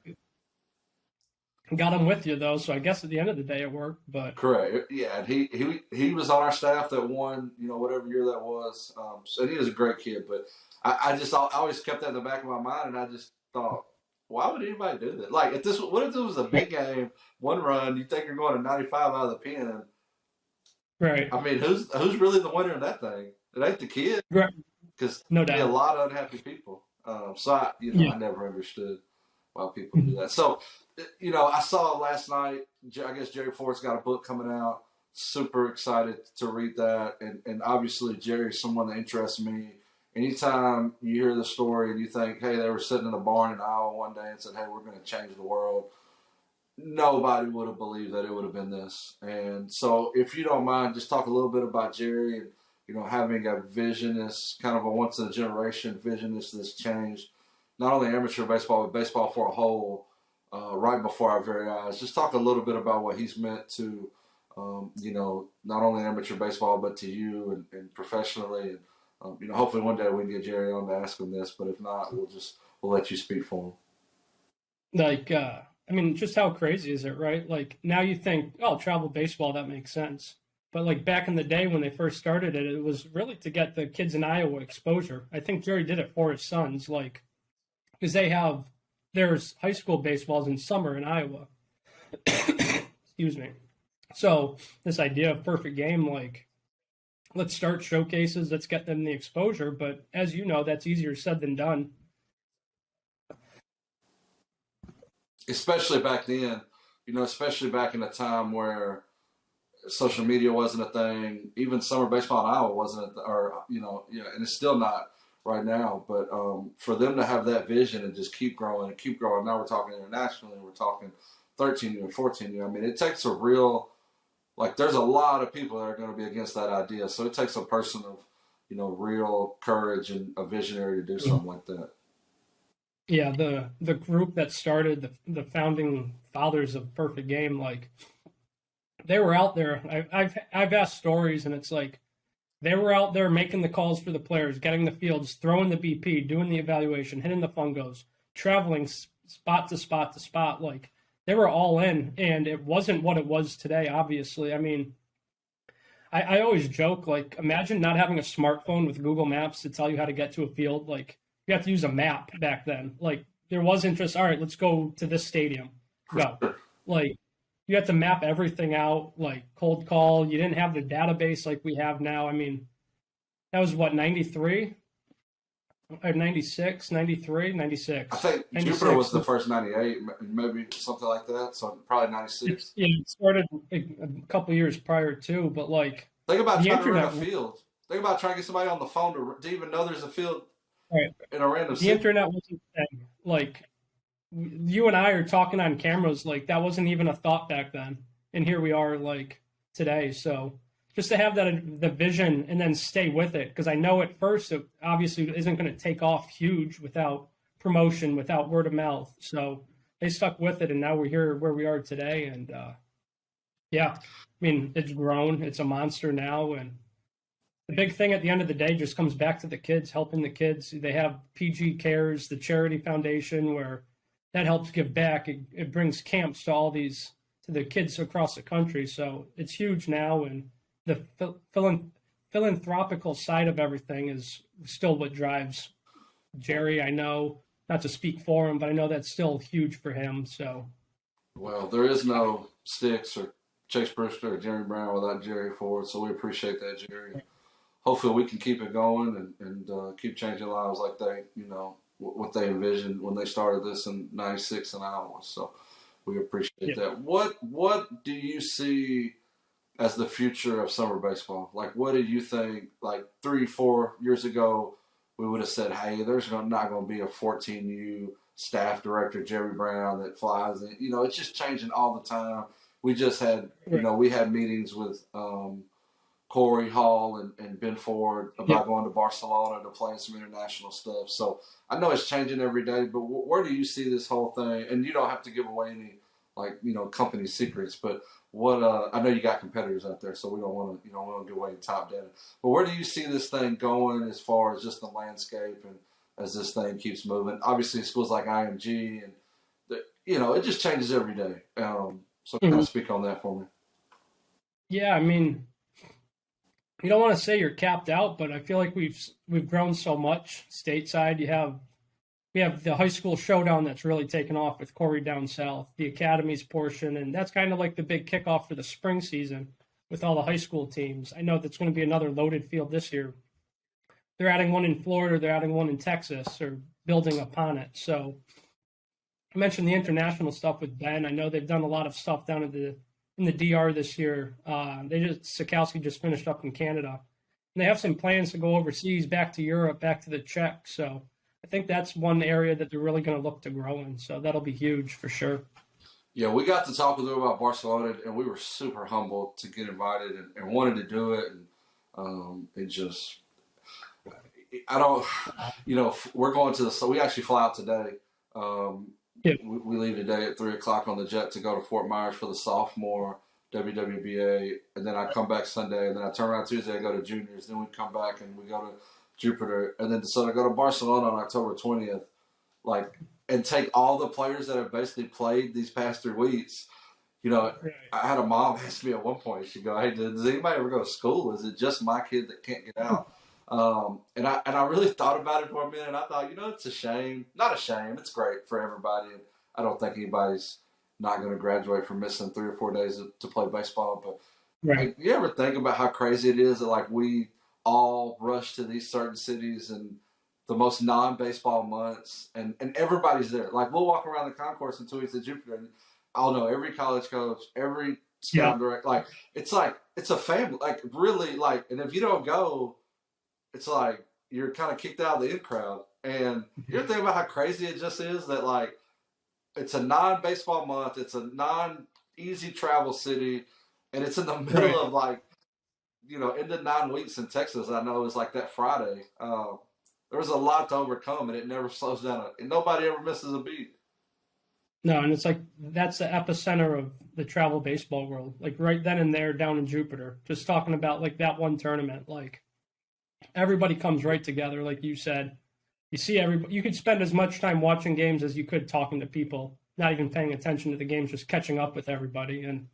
Got him with you, though, so I guess at the end of the day it worked. But correct. Yeah, and he was on our staff that won, whatever year that was. So he was a great kid. But I always kept that in the back of my mind, and I just thought, why would anybody do that? Like, what if this was a big game, one run, you think you're going to 95 out of the pen? Right. I mean, who's really the winner in that thing? It ain't the kid. Right. Because no there'd doubt. be a lot of unhappy people. So I never understood why people do that. So, I saw last night, I guess Jerry Ford's got a book coming out. Super excited to read that. And obviously, Jerry's someone that interests me. Anytime you hear the story and you think, hey, they were sitting in a barn in Iowa one day and said, hey, we're going to change the world, nobody would have believed that it would have been this. And so if you don't mind, just talk a little bit about Jerry and, having a visionist, kind of a once-in-a-generation visionist that's changed not only amateur baseball, but baseball for a whole, right before our very eyes. Just talk a little bit about what he's meant to, not only amateur baseball, but to you and professionally. And, hopefully one day we can get Jerry on to ask him this, but if not, we'll let you speak for him. Like, I mean, just how crazy is it, right? Like, now you think, oh, travel baseball, that makes sense. But, like, back in the day when they first started it, it was really to get the kids in Iowa exposure. I think Jerry did it for his sons, like, because there's high school baseballs in summer in Iowa. Excuse me. So this idea of perfect game, like, let's start showcases, let's get them the exposure. But as you know, that's easier said than done. Especially back then, especially back in a time where social media wasn't a thing. Even summer baseball in Iowa wasn't, and it's still not right now. But for them to have that vision and just keep growing and keep growing. Now we're talking internationally. We're talking 13U and 14U. I mean, it takes a real, there's a lot of people that are going to be against that idea. So it takes a person of, real courage and a visionary to do something like that. Yeah, the group that started the founding fathers of Perfect Game, like they were out there. I've asked stories, and it's like they were out there making the calls for the players, getting the fields, throwing the BP, doing the evaluation, hitting the fungos, traveling spot to spot to spot. Like they were all in, and it wasn't what it was today. Obviously, I mean, I always joke like, imagine not having a smartphone with Google Maps to tell you how to get to a field. Like you have to use a map back then. Like there wasn't just all right, let's go to this stadium, go. Like you had to map everything out, like cold call. You didn't have the database like we have now. I mean, that was what, 93 or 96, 93, 96. I think 96. Jupiter was the first 98, maybe something like that. So probably 96. Yeah, it started a couple years prior too, but like Think about the trying to rent a internet, field. Think about trying to get somebody on the phone to even know there's a field right? in a random The city. internet wasn't a thing. Like you and I are talking on cameras, like that wasn't even a thought back then, and here we are, like today. So just to have that the vision and then stay with it, because I know at first it obviously isn't going to take off huge without promotion, without word of mouth. So they stuck with it, and now we're here where we are today. And yeah, I mean it's grown, it's a monster now, and the big thing at the end of the day just comes back to the kids, helping the kids. They have PG Cares, the charity foundation, where that helps give back. It brings camps to all these to the kids across the country. So it's huge now, and the philanthropical side of everything is still what drives Jerry. I know, not to speak for him, but I know that's still huge for him. So Well, there is no Sticks or Chase Brewster or Jheremy Brown without Jerry Ford, so we appreciate that, Jerry. Hopefully we can keep it going and keep changing lives like they, what they envisioned when they started this in '96 in Iowa. So we appreciate that. What do you see as the future of summer baseball? Like, what did you think? Like 3-4 years ago, we would have said, "Hey, there's not going to be a 14U staff director, Jerry Brown, that flies in." It's just changing all the time. We just had, we had meetings with Corey Hall and Ben Ford about going to Barcelona to play some international stuff. So I know it's changing every day, but where do you see this whole thing? And you don't have to give away any company secrets, but what I know you got competitors out there, so we don't want to give away top data. But where do you see this thing going as far as just the landscape and as this thing keeps moving? Obviously, schools like IMG and it just changes every day. So kind of speak on that for me. yeah, I mean, you don't want to say you're capped out, but I feel like we've grown so much stateside. We have the high school showdown that's really taken off with Corey down south, the academies portion, and that's kind of like the big kickoff for the spring season with all the high school teams. I know that's going to be another loaded field this year. They're adding one in Florida, they're adding one in Texas, or building upon it. So I mentioned the international stuff with Ben. I know they've done a lot of stuff down in the DR this year. Sikowski just finished up in Canada. And they have some plans to go overseas, back to Europe, back to the Czech. So I think that's one area that they're really going to look to grow in. So that'll be huge for sure. Yeah, we got to talk with them about Barcelona, and we were super humbled to get invited and wanted to do it. And it just, I don't, we're going to so we actually fly out today. We leave today at 3:00 on the jet to go to Fort Myers for the sophomore WWBA, and then I come back Sunday, and then I turn around Tuesday, I go to juniors, then we come back and we go to Jupiter, and then so I go to Barcelona on October 20th, and take all the players that have basically played these past 3 weeks. I had a mom ask me at one point, she'd go, "Hey, does anybody ever go to school? Is it just my kid that can't get out?" And I really thought about it for a minute, and I thought, it's a shame. Not a shame. It's great for everybody. And I don't think anybody's not going to graduate from missing 3 or 4 days to play baseball. But you ever think about how crazy it is that we all rush to these certain cities and the most non-baseball months, and everybody's there. We'll walk around the concourse in 2 weeks at Jupiter, and I'll know every college coach, every scout director. It's a family. Really, and if you don't go, it's you're kind of kicked out of the in crowd. And you're thinking about how crazy it just is that it's a non-baseball month, it's a non-easy travel city, and it's in the middle of into 9 weeks in Texas. I know it's that Friday. there's a lot to overcome, and it never slows down. And nobody ever misses a beat. No, and it's like that's the epicenter of the travel baseball world. Like right then and there down in Jupiter, just talking about like that one tournament, like everybody comes right together, like you said. You see everybody, you could spend as much time watching games as you could talking to people, not even paying attention to the games, just catching up with everybody. And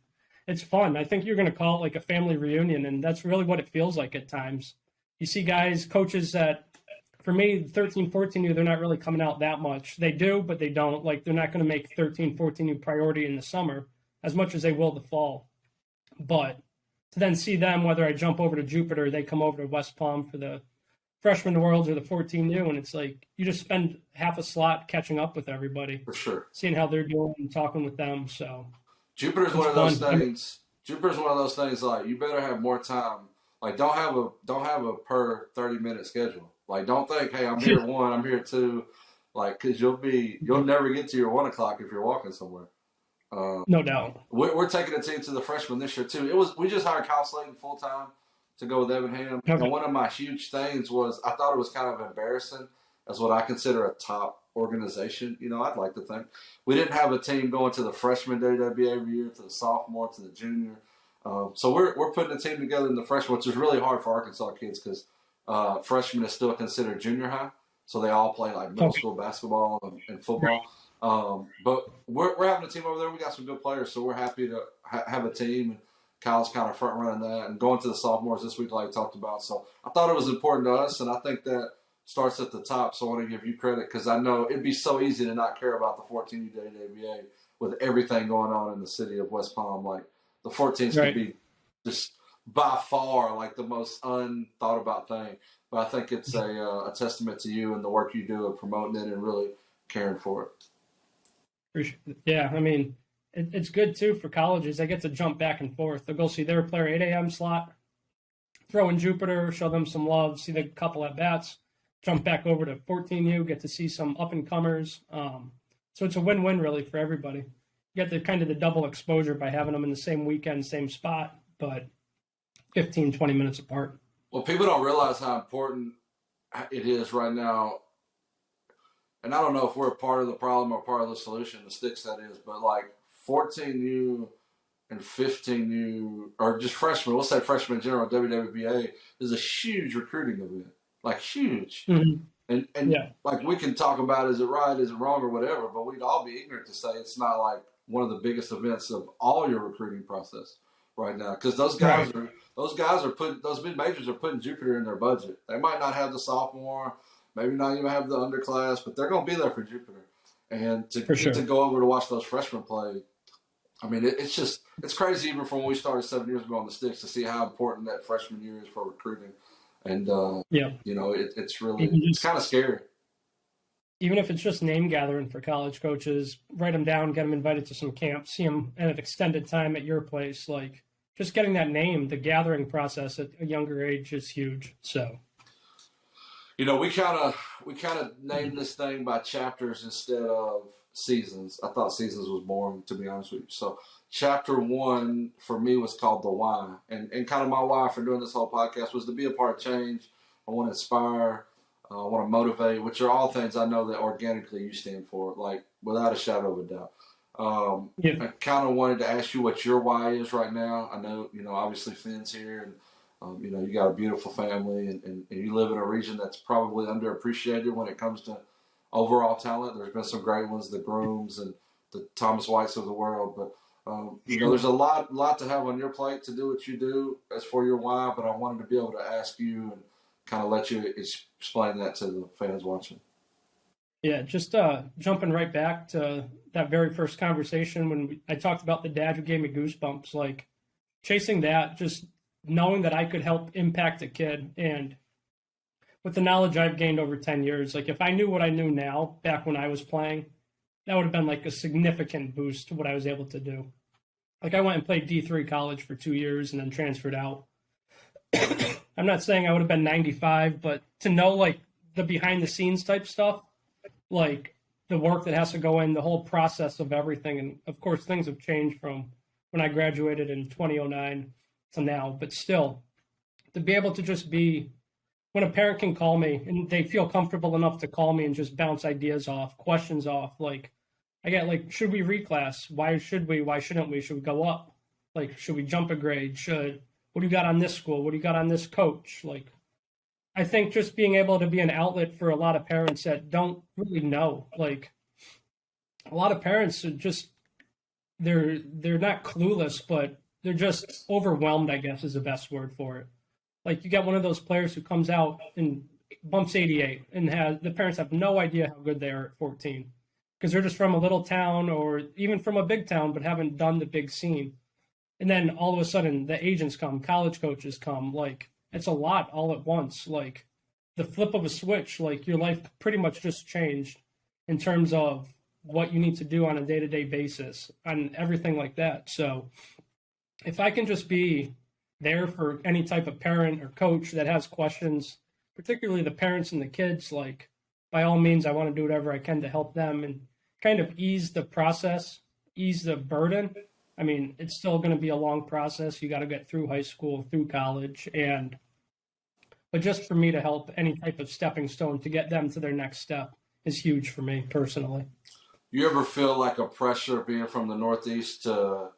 it's fun. I think you're going to call it like a family reunion, and that's really what it feels like at times. You see guys, coaches that, for me, 13, 14U, they're not really coming out that much. They do, but they don't. Like, they're not going to make 13, 14U priority in the summer as much as they will the fall. But to then see them, whether I jump over to Jupiter, they come over to West Palm for the Freshman Worlds or the 14U, and it's like you just spend half a slot catching up with everybody. For sure. Seeing how they're doing and talking with them. So Jupiter's one of those things. Jupiter's one of those things like you better have more time. Like don't have a per 30-minute schedule. Like don't think, hey, I'm here at 1, I'm here at 2. Like because you'll never get to your 1 o'clock if you're walking somewhere. No doubt. We're taking a team to the freshmen this year too. We just hired Kyle Slayton full time to go with Evan Ham. Okay. And one of my huge things was I thought it was kind of embarrassing as what I consider a top organization. You know, I'd like to think we didn't have a team going to the freshman WWBA every year, to the sophomore, to the junior. So we're putting a team together in the freshman, which is really hard for Arkansas kids because freshman is still considered junior high. So they all play like middle school basketball and football. But we're having a team over there. We got some good players, so we're happy to have a team. And Kyle's kind of front running that and going to the sophomores this week, like I talked about. So I thought it was important to us, and I think that starts at the top. So I want to give you credit because I know it'd be so easy to not care about the 14U WWBA with everything going on in the city of West Palm. Like the 14s could be just by far like the most unthought about thing. But I think it's a testament to you and the work you do of promoting it and really caring for it. Yeah, I mean, it's good too for colleges. They get to jump back and forth. They'll go see their player 8 a.m. slot, throw in Jupiter, show them some love, see the couple at bats, jump back over to 14U, get to see some up and comers. So it's a win-win really for everybody. You get the kind of the double exposure by having them in the same weekend, same spot, but 15, 20 minutes apart. Well, people don't realize how important it is right now. And I don't know if we're a part of the problem or part of the solution, the sticks that is, but like 14U and 15U, or just freshmen, we'll say freshmen in general, WWBA, is a huge recruiting event. Like huge. Mm-hmm. And like we can talk about is it right, is it wrong, or whatever, but we'd all be ignorant to say it's not like one of the biggest events of all your recruiting process right now. Because those guys are putting, those mid-majors are putting Jupiter in their budget. They might not have the sophomore, maybe not even have the underclass, but they're going to be there for Jupiter. And to go over to watch those freshmen play, I mean, it's crazy even from when we started 7 years ago on the sticks to see how important that freshman year is for recruiting. And, you know, it's really, it's kind of scary. Even if it's just name gathering for college coaches, write them down, get them invited to some camps, see them at an extended time at your place. Like just getting that name, the gathering process at a younger age is huge. So. You know, we kind of named this thing by chapters instead of seasons. I thought seasons was boring, to be honest with you. So chapter 1 for me was called The Why. And kind of my why for doing this whole podcast was to be a part of change. I want to inspire. I want to motivate, which are all things I know that organically you stand for, like without a shadow of a doubt. I kind of wanted to ask you what your why is right now. I know, you know, obviously Finn's here and you know, you got a beautiful family and you live in a region that's probably underappreciated when it comes to overall talent. There's been some great ones, the Grooms and the Thomas Whites of the world. But, you know, there's a lot to have on your plate to do what you do as for your why. But I wanted to be able to ask you and kind of let you explain that to the fans watching. Yeah, just jumping right back to that very first conversation when I talked about the dad who gave me goosebumps, like chasing that, just knowing that I could help impact a kid. And with the knowledge I've gained over 10 years, like if I knew what I knew now back when I was playing, that would have been like a significant boost to what I was able to do. Like I went and played D3 college for 2 years and then transferred out. I'm not saying I would have been 95, but to know like the behind the scenes type stuff, like the work that has to go in, the whole process of everything. And of course, things have changed from when I graduated in 2009 to now, but still to be able to just be when a parent can call me and they feel comfortable enough to call me and just bounce ideas off, questions off, like I get like, should we reclass? Why should we? Why shouldn't we? Should we go up? Like, should we jump a grade? What do you got on this school? What do you got on this coach? Like, I think just being able to be an outlet for a lot of parents that don't really know. Like, a lot of parents are just they're not clueless, but they're just overwhelmed, I guess is the best word for it. Like you get one of those players who comes out and bumps 88 and has the parents have no idea how good they are at 14 because they're just from a little town or even from a big town but haven't done the big scene. And then all of a sudden the agents come, college coaches come, like it's a lot all at once. Like the flip of a switch, like your life pretty much just changed in terms of what you need to do on a day-to-day basis and everything like that. So if I can just be there for any type of parent or coach that has questions, particularly the parents and the kids, like by all means, I want to do whatever I can to help them and kind of ease the process, ease the burden. I mean, it's still going to be a long process. You got to get through high school, through college, but just for me to help any type of stepping stone to get them to their next step is huge for me personally. You ever feel like a pressure being from the Northeast to,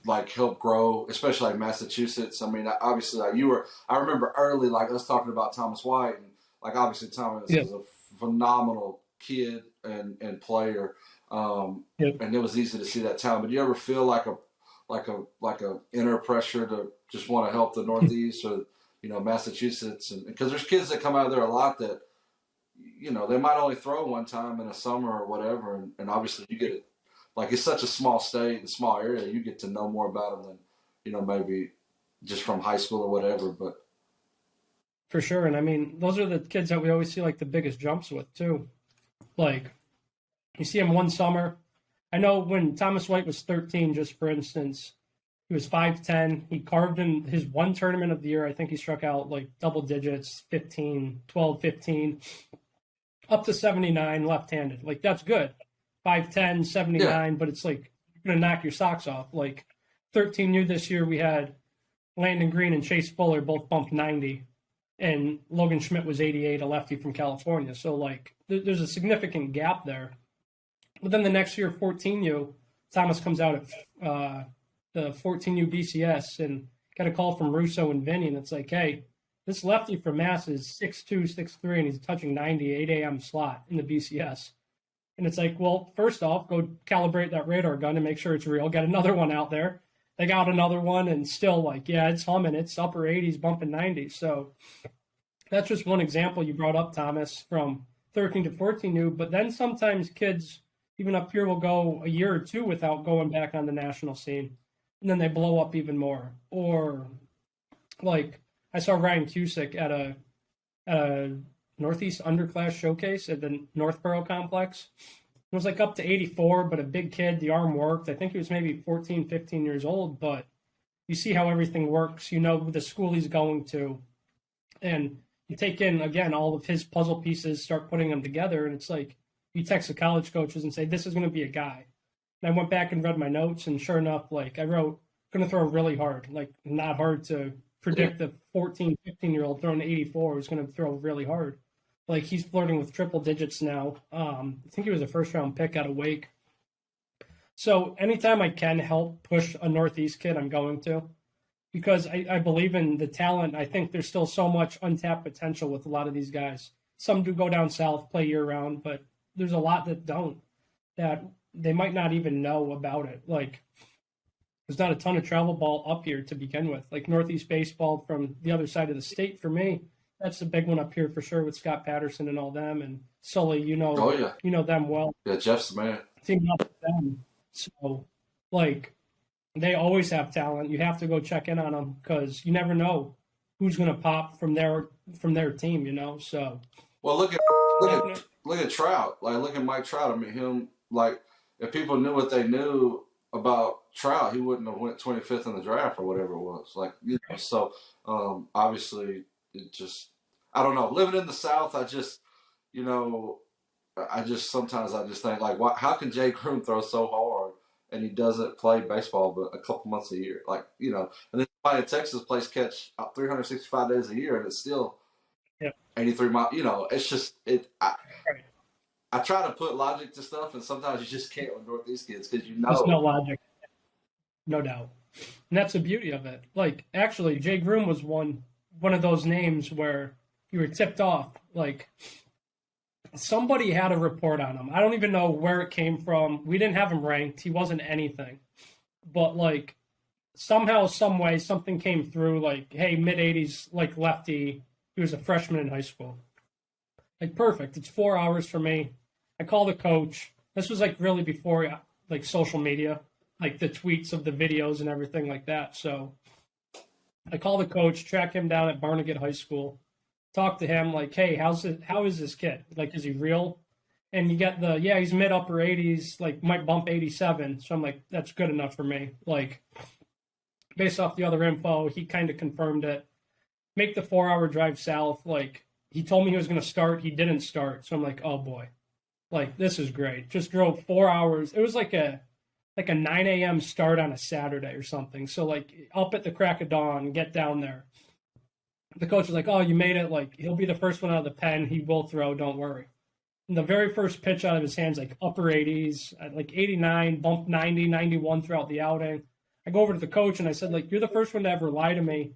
like help grow, especially like Massachusetts? I mean, obviously, like I remember early, like us talking about Thomas White, and like obviously Thomas is a phenomenal kid and player, and it was easy to see that talent. But do you ever feel like a inner pressure to just want to help the Northeast or Massachusetts, and because there's kids that come out of there a lot that they might only throw one time in a summer or whatever, and obviously you get it. Like it's such a small state and small area, you get to know more about them than maybe just from high school or whatever. But for sure, and I mean those are the kids that we always see like the biggest jumps with too. Like you see him one summer. I know when Thomas White was 13, just for instance, he was 5'10". He carved in his one tournament of the year. I think he struck out like double digits, 15, 12, 15, up to 79 left-handed. Like that's good. 5'10", 79, but it's like you're going to knock your socks off. Like 13U this year, we had Landon Green and Chase Fuller both bumped 90, and Logan Schmidt was 88, a lefty from California. So, like, there's a significant gap there. But then the next year, 14U, Thomas comes out at the 14U BCS and got a call from Russo and Vinny, and it's like, hey, this lefty from Mass is 6'2", 6'3", and he's touching 90, 8 a.m. slot in the BCS. And it's like, well, first off, go calibrate that radar gun and make sure it's real. Get another one out there. They got another one and still like, yeah, it's humming. It's upper 80s, bumping 90s. So that's just one example you brought up, Thomas, from 13 to 14U. But then sometimes kids, even up here, will go a year or two without going back on the national scene. And then they blow up even more. Or like I saw Ryan Cusick at a Northeast Underclass Showcase at the Northborough Complex. It was like up to 84, but a big kid. The arm worked. I think he was maybe 14, 15 years old, but you see how everything works. You know the school he's going to. And you take in, again, all of his puzzle pieces, start putting them together, and it's like you text the college coaches and say, this is going to be a guy. And I went back and read my notes, and sure enough, like I wrote, going to throw really hard. Like not hard to predict the 14, 15-year-old throwing 84 is going to throw really hard. Like he's flirting with triple digits now. I think he was a first-round pick out of Wake. So anytime I can help push a Northeast kid, I'm going to, because I believe in the talent. I think there's still so much untapped potential with a lot of these guys. Some do go down south, play year-round, but there's a lot that don't, that they might not even know about it. Like there's not a ton of travel ball up here to begin with. Like Northeast baseball from the other side of the state for me, that's the big one up here for sure with Scott Patterson and all them, and Sully. You know them well. Yeah, Jeff's the man. Teaming up with them, so like they always have talent. You have to go check in on them because you never know who's going to pop from their team. So well, look at Trout. Like look at Mike Trout. I mean, him like if people knew what they knew about Trout, he wouldn't have went 25th in the draft or whatever it was. Like so obviously. It just, I don't know. Living in the South, I just sometimes I just think like, how can Jay Groom throw so hard and he doesn't play baseball but a couple months a year. Like, you know, and then somebody in Texas plays catch 365 days a year, and it's still 83 miles. You know, it's just I try to put logic to stuff, and sometimes you just can't with Northeast kids because you know. There's no logic, no doubt. And that's the beauty of it. Like, actually, Jay Groom was one of those names where you were tipped off. Like, somebody had a report on him. I don't even know where it came from. We didn't have him ranked. He wasn't anything. But, like, somehow, some way, something came through, like, hey, mid-80s, like, lefty. He was a freshman in high school. Like, perfect. It's 4 hours for me. I call the coach. This was, like, really before, like, social media, like the tweets of the videos and everything like that. So I call the coach, track him down at Barnegat High School, talk to him, like, hey, how is this kid? Like, is he real? And you get he's mid-upper 80s, like, might bump 87. So I'm like, that's good enough for me. Like, based off the other info, he kind of confirmed it. Make the 4-hour drive south. Like, he told me he was going to start. He didn't start. So I'm like, oh, boy. Like, this is great. Just drove 4 hours. It was like a 9 a.m. start on a Saturday or something. So, like, up at the crack of dawn, get down there. The coach was like, oh, you made it. Like, he'll be the first one out of the pen. He will throw. Don't worry. And the very first pitch out of his hands, like, upper 80s, like 89, bumped 90, 91 throughout the outing. I go over to the coach, and I said, like, you're the first one to ever lie to me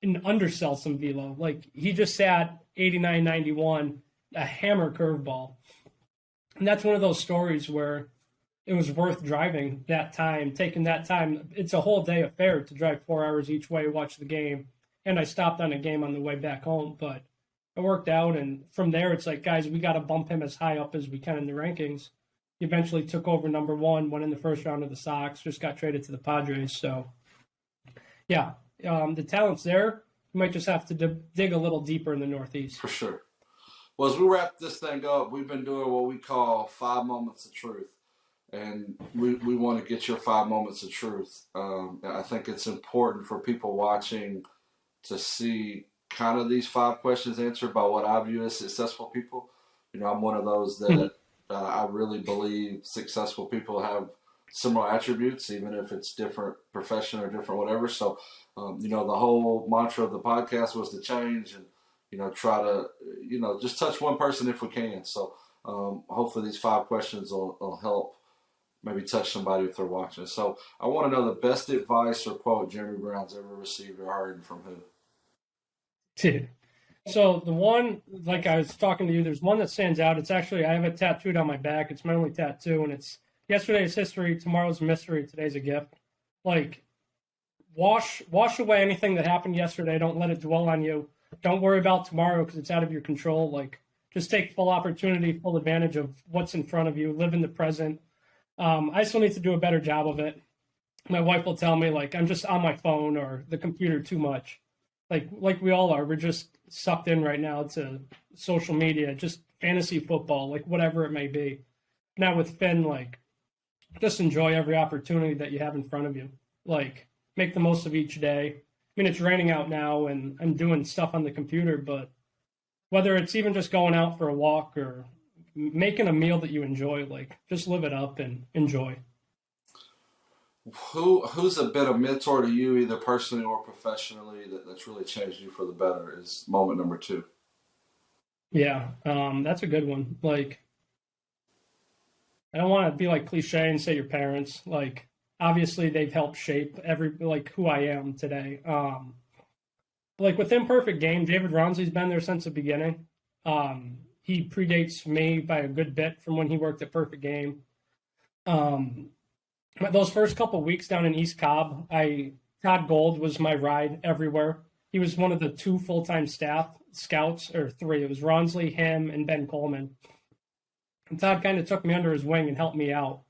and undersell some velo. Like, he just sat 89, 91, a hammer curveball. And that's one of those stories where it was worth driving that time, taking that time. It's a whole day affair to drive 4 hours each way, watch the game. And I stopped on a game on the way back home, but it worked out. And from there, it's like, guys, we got to bump him as high up as we can in the rankings. He eventually took over number one, went in the first round of the Sox, just got traded to the Padres. So, yeah, the talent's there. You might just have to dig a little deeper in the Northeast. For sure. Well, as we wrap this thing up, we've been doing what we call 5 moments of truth. And we want to get your 5 moments of truth. I think it's important for people watching to see kind of these 5 questions answered by what I view as successful people. You know, I'm one of those that I really believe successful people have similar attributes, even if it's different profession or different whatever. So, you know, the whole mantra of the podcast was to change and, you know, try to, you know, just touch one person if we can. So hopefully these 5 questions will help maybe touch somebody if they're watching. So I want to know the best advice or quote Jheremy Brown's ever received or heard, and from who? Dude. So the one, like I was talking to you, there's one that stands out. It's actually, I have it tattooed on my back. It's my only tattoo, and it's yesterday's history, tomorrow's mystery, today's a gift. Like, wash away anything that happened yesterday. Don't let it dwell on you. Don't worry about tomorrow because it's out of your control. Like, just take full opportunity, full advantage of what's in front of you. Live in the present. I still need to do a better job of it. My wife will tell me, like, I'm just on my phone or the computer too much. Like we all are. We're just sucked in right now to social media, just fantasy football, like whatever it may be. Now with Finn, like, just enjoy every opportunity that you have in front of you. Like, make the most of each day. I mean, it's raining out now and I'm doing stuff on the computer, but whether it's even just going out for a walk or making a meal that you enjoy, like, just live it up and enjoy. Who's a bit of mentor to you, either personally or professionally, that's really changed you for the better is moment number 2. Yeah, that's a good one. Like, I don't want to be like cliche and say your parents. Like, obviously they've helped shape who I am today. Like with Imperfect Game, David Ronsley's been there since the beginning. He predates me by a good bit from when he worked at Perfect Game. Those first couple weeks down in East Cobb, Todd Gold was my ride everywhere. He was one of the 2 full-time staff scouts, or 3. It was Ronsley, him, and Ben Coleman. And Todd kind of took me under his wing and helped me out.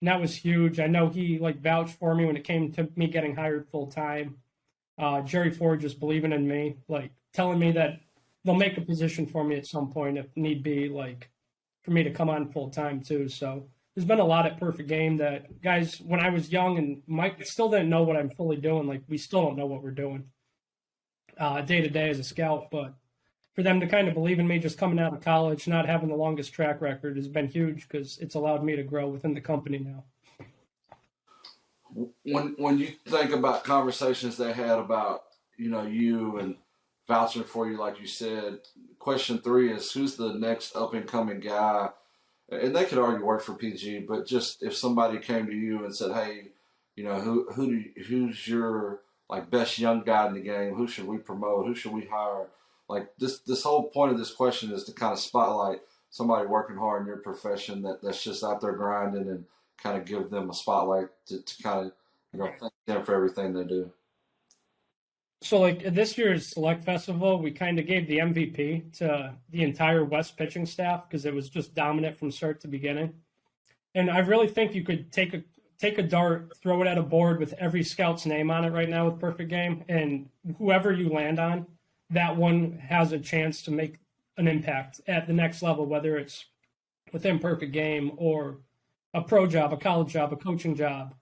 And that was huge. I know he vouched for me when it came to me getting hired full-time. Jerry Ford just believing in me, like telling me that they'll make a position for me at some point if need be, like for me to come on full-time too. So there's been a lot at Perfect Game that guys, when I was young and Mike still didn't know what I'm fully doing, like we still don't know what we're doing day to day as a scout, but for them to kind of believe in me just coming out of college, not having the longest track record has been huge because it's allowed me to grow within the company now. When you think about conversations they had about you and vouching for you, like you said, question 3 is who's the next up and coming guy, and they could already work for PG, but just if somebody came to you and said, hey, who's your like best young guy in the game? Who should we promote? Who should we hire? Like this whole point of this question is to kind of spotlight somebody working hard in your profession that's just out there grinding and kind of give them a spotlight to kind of thank them for everything they do. So, like at this year's Select Festival, we kind of gave the MVP to the entire West pitching staff because it was just dominant from start to beginning. And I really think you could take a dart, throw it at a board with every scout's name on it right now with Perfect Game, and whoever you land on, that one has a chance to make an impact at the next level, whether it's within Perfect Game or a pro job, a college job, a coaching job.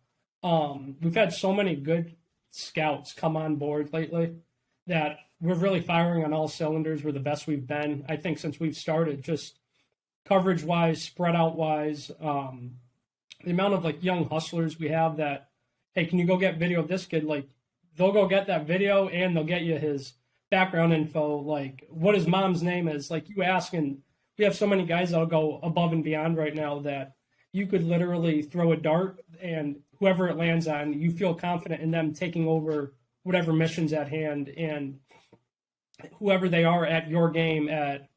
We've had so many good scouts come on board lately that we're really firing on all cylinders. We're the best we've been, I think, since we've started, just coverage wise, spread out wise. The amount of like young hustlers we have that, hey, can you go get video of this kid? Like they'll go get that video and they'll get you his background info, like what his mom's name is. Like you ask, and we have so many guys that'll go above and beyond right now that you could literally throw a dart and whoever it lands on, you feel confident in them taking over whatever mission's at hand, and whoever they are at your game, at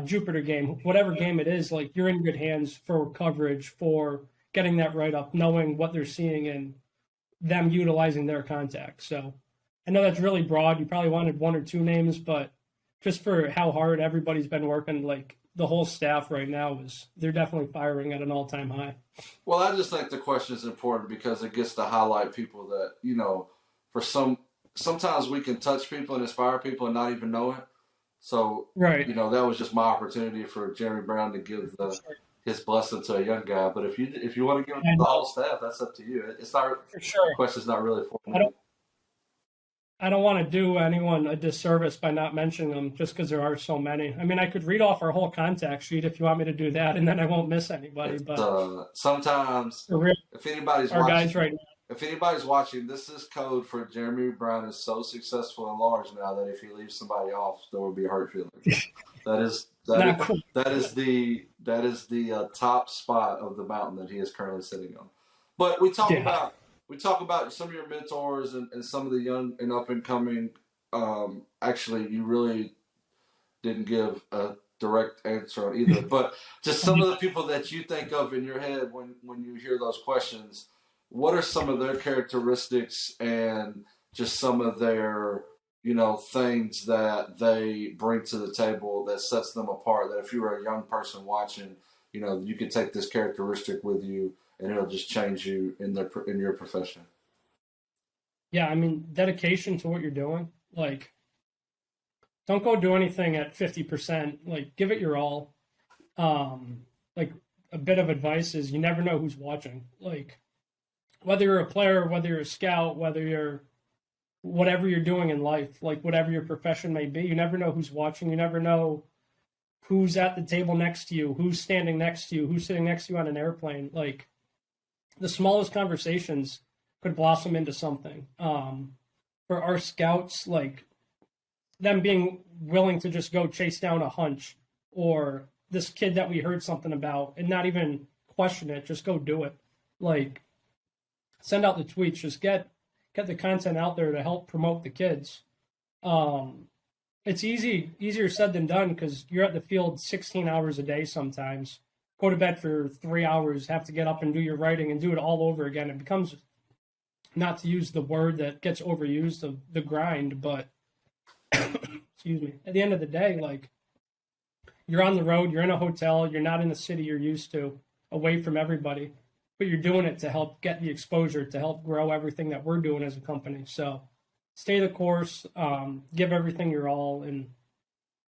Jupiter game, whatever game it is, like you're in good hands for coverage, for getting that right up, knowing what they're seeing and them utilizing their contacts. So I know that's really broad. You probably wanted 1 or 2 names, but just for how hard everybody's been working, like the whole staff right now they're definitely firing at an all-time high. Well, I just think the question is important because it gets to highlight people that, for sometimes we can touch people and inspire people and not even know it. So, right. That was just my opportunity for Jheremy Brown to give his blessing to a young guy. But if you want to give it to the whole staff, that's up to you. It's not, for sure. The question's not really for me. I don't want to do anyone a disservice by not mentioning them just because there are so many. I mean, I could read off our whole contact sheet if you want me to do that, and then I won't miss anybody. But sometimes, if anybody's watching, guys right now. If anybody's watching, this is code for Jheremy Brown is so successful and large now that if he leaves somebody off, there will be hurt feelings. That is the top spot of the mountain that he is currently sitting on. But we talk about some of your mentors and some of the young and up and coming. Actually, you really didn't give a direct answer on either, but just some of the people that you think of in your head when you hear those questions. What are some of their characteristics and just some of their, things that they bring to the table that sets them apart? That if you were a young person watching, you could take this characteristic with you and it'll just change you in your profession. Yeah, I mean, dedication to what you're doing. Like, don't go do anything at 50%. Like, give it your all. Like, a bit of advice is you never know who's watching. Like, whether you're a player, whether you're a scout, whether you're whatever you're doing in life, like whatever your profession may be, you never know who's watching. You never know who's at the table next to you, who's standing next to you, who's sitting next to you on an airplane. Like the smallest conversations could blossom into something. For our scouts, like them being willing to just go chase down a hunch or this kid that we heard something about and not even question it, just go do it. Like, send out the tweets, just get the content out there to help promote the kids. It's easier said than done because you're at the field 16 hours a day sometimes. Go to bed for 3 hours, have to get up and do your writing and do it all over again. It becomes, not to use the word that gets overused, of the grind, but excuse me. At the end of the day, like you're on the road, you're in a hotel, you're not in the city you're used to, away from everybody. But you're doing it to help get the exposure, to help grow everything that we're doing as a company. So stay the course, give everything your all, and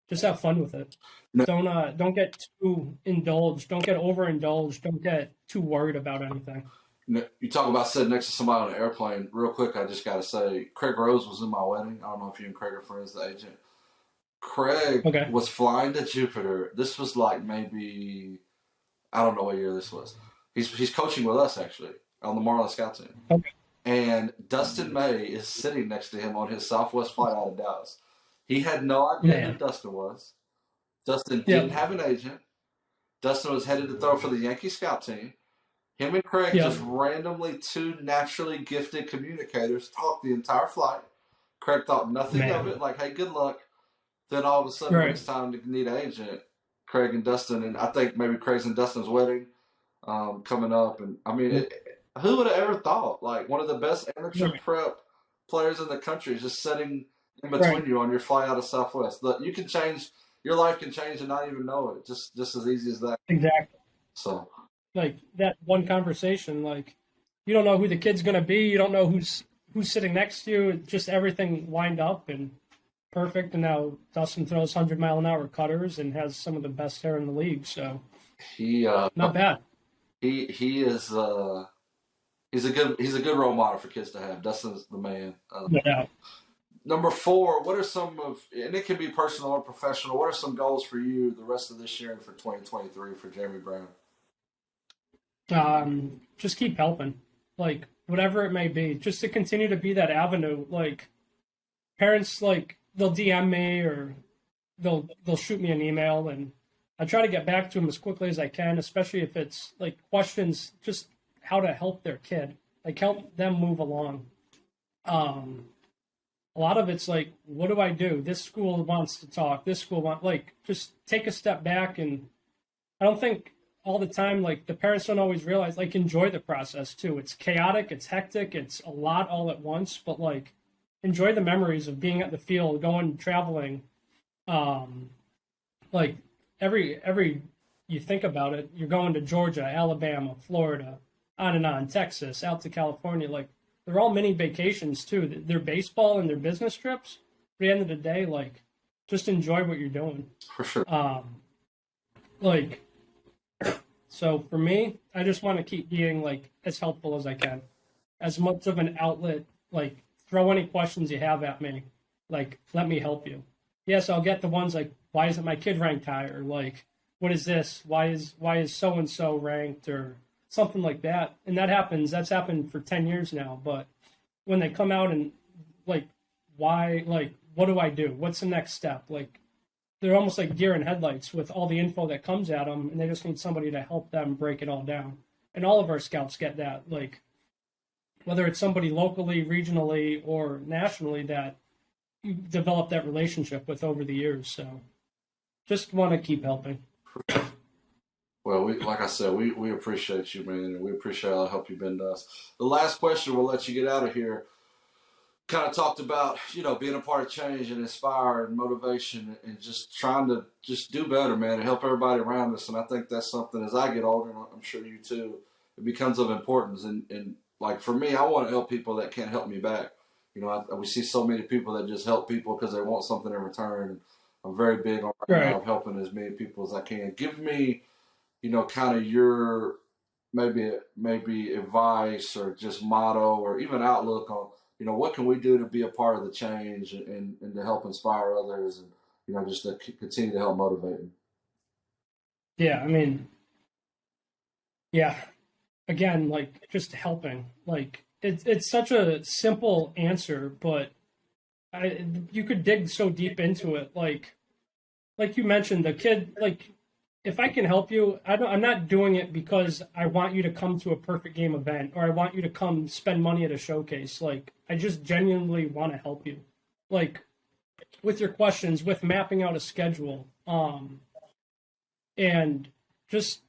just have fun with it. No. Don't get too indulged. Don't get overindulged. Don't get too worried about anything. You talk about sitting next to somebody on an airplane. Real quick, I just got to say, Craig Rose was in my wedding. I don't know if you and Craig are friends, the agent. Craig was flying to Jupiter. This was like maybe, I don't know what year this was. He's coaching with us, actually. on the Marlin Scout team. Okay. And Dustin May is sitting next to him on his Southwest flight out of Dallas. He had no idea who Dustin was. Dustin didn't have an agent. Dustin was headed to throw for the Yankee Scout team. Him and Craig, just randomly, two naturally gifted communicators, talked the entire flight. Craig thought nothing of it, like, hey, good luck. Then all of a sudden, when it's time to need an agent, Craig and Dustin, and I think maybe Craig's and Dustin's wedding coming up. And I mean, who would have ever thought? Like, one of the best amateur prep players in the country is just sitting in between you on your flight out of Southwest. Look, you can change, your life can change and not even know it, just as easy as that. Exactly. So, like, that one conversation, like, you don't know who the kid's going to be. You don't know who's sitting next to you. Just everything lined up and perfect. And now Dustin throws 100-mile-an-hour cutters and has some of the best hair in the league. So not bad. He is he's a good role model for kids to have. Dustin's the man. Number 4, what are some of, and it can be personal or professional, what are some goals for you the rest of this year and for 2023 for Jheremy Brown? Just keep helping, like, whatever it may be, just to continue to be that avenue. Like, parents, like, they'll DM me or they'll shoot me an email, and I try to get back to them as quickly as I can, especially if it's like questions, just how to help their kid, like help them move along. A lot of it's like, what do I do? This school wants to talk. This school wants, like, just take a step back. And I don't think all the time, like, the parents don't always realize, like, enjoy the process too. It's chaotic, it's hectic, it's a lot all at once, but like, enjoy the memories of being at the field, going, traveling. Like, every you think about it, you're going to Georgia, Alabama, Florida, on and on, Texas, out to California. Like, they're all mini vacations too. They're baseball and their business trips. At the end of the day, like, just enjoy what you're doing. For sure. Like, so for me, I just want to keep being, like, as helpful as I can, as much of an outlet. Like, throw any questions you have at me. Like, let me help you. Yes, I'll get the ones like, why isn't my kid ranked higher? Like, what is this? Why is so and so ranked, or something like that? And that's happened for 10 years now. But when they come out and, like, why, like, what do I do? What's the next step? Like, they're almost like deer in headlights with all the info that comes at them, and they just need somebody to help them break it all down. And all of our scouts get that, like, whether it's somebody locally, regionally, or nationally that you develop that relationship with over the years. So just want to keep helping. Well, like I said, we appreciate you, man, and we appreciate all the help you've been to us. The last question, we'll let you get out of here. Kind of talked about, being a part of change and inspire and motivation and just trying to just do better, man, and help everybody around us. And I think that's something, as I get older, and I'm sure you too, it becomes of importance. And like, for me, I want to help people that can't help me back. We see so many people that just help people because they want something in return. I'm very big on right now of helping as many people as I can. Give me, kind of your maybe advice or just motto or even outlook on, what can we do to be a part of the change and to help inspire others and, just to continue to help motivate them. Yeah, I mean, yeah, again, like, just helping. Like, it's such a simple answer, but you could dig so deep into it. Like you mentioned, the kid, like, if I can help you, I'm not doing it because I want you to come to a perfect game event or I want you to come spend money at a showcase. Like, I just genuinely want to help you, like, with your questions, with mapping out a schedule, and just,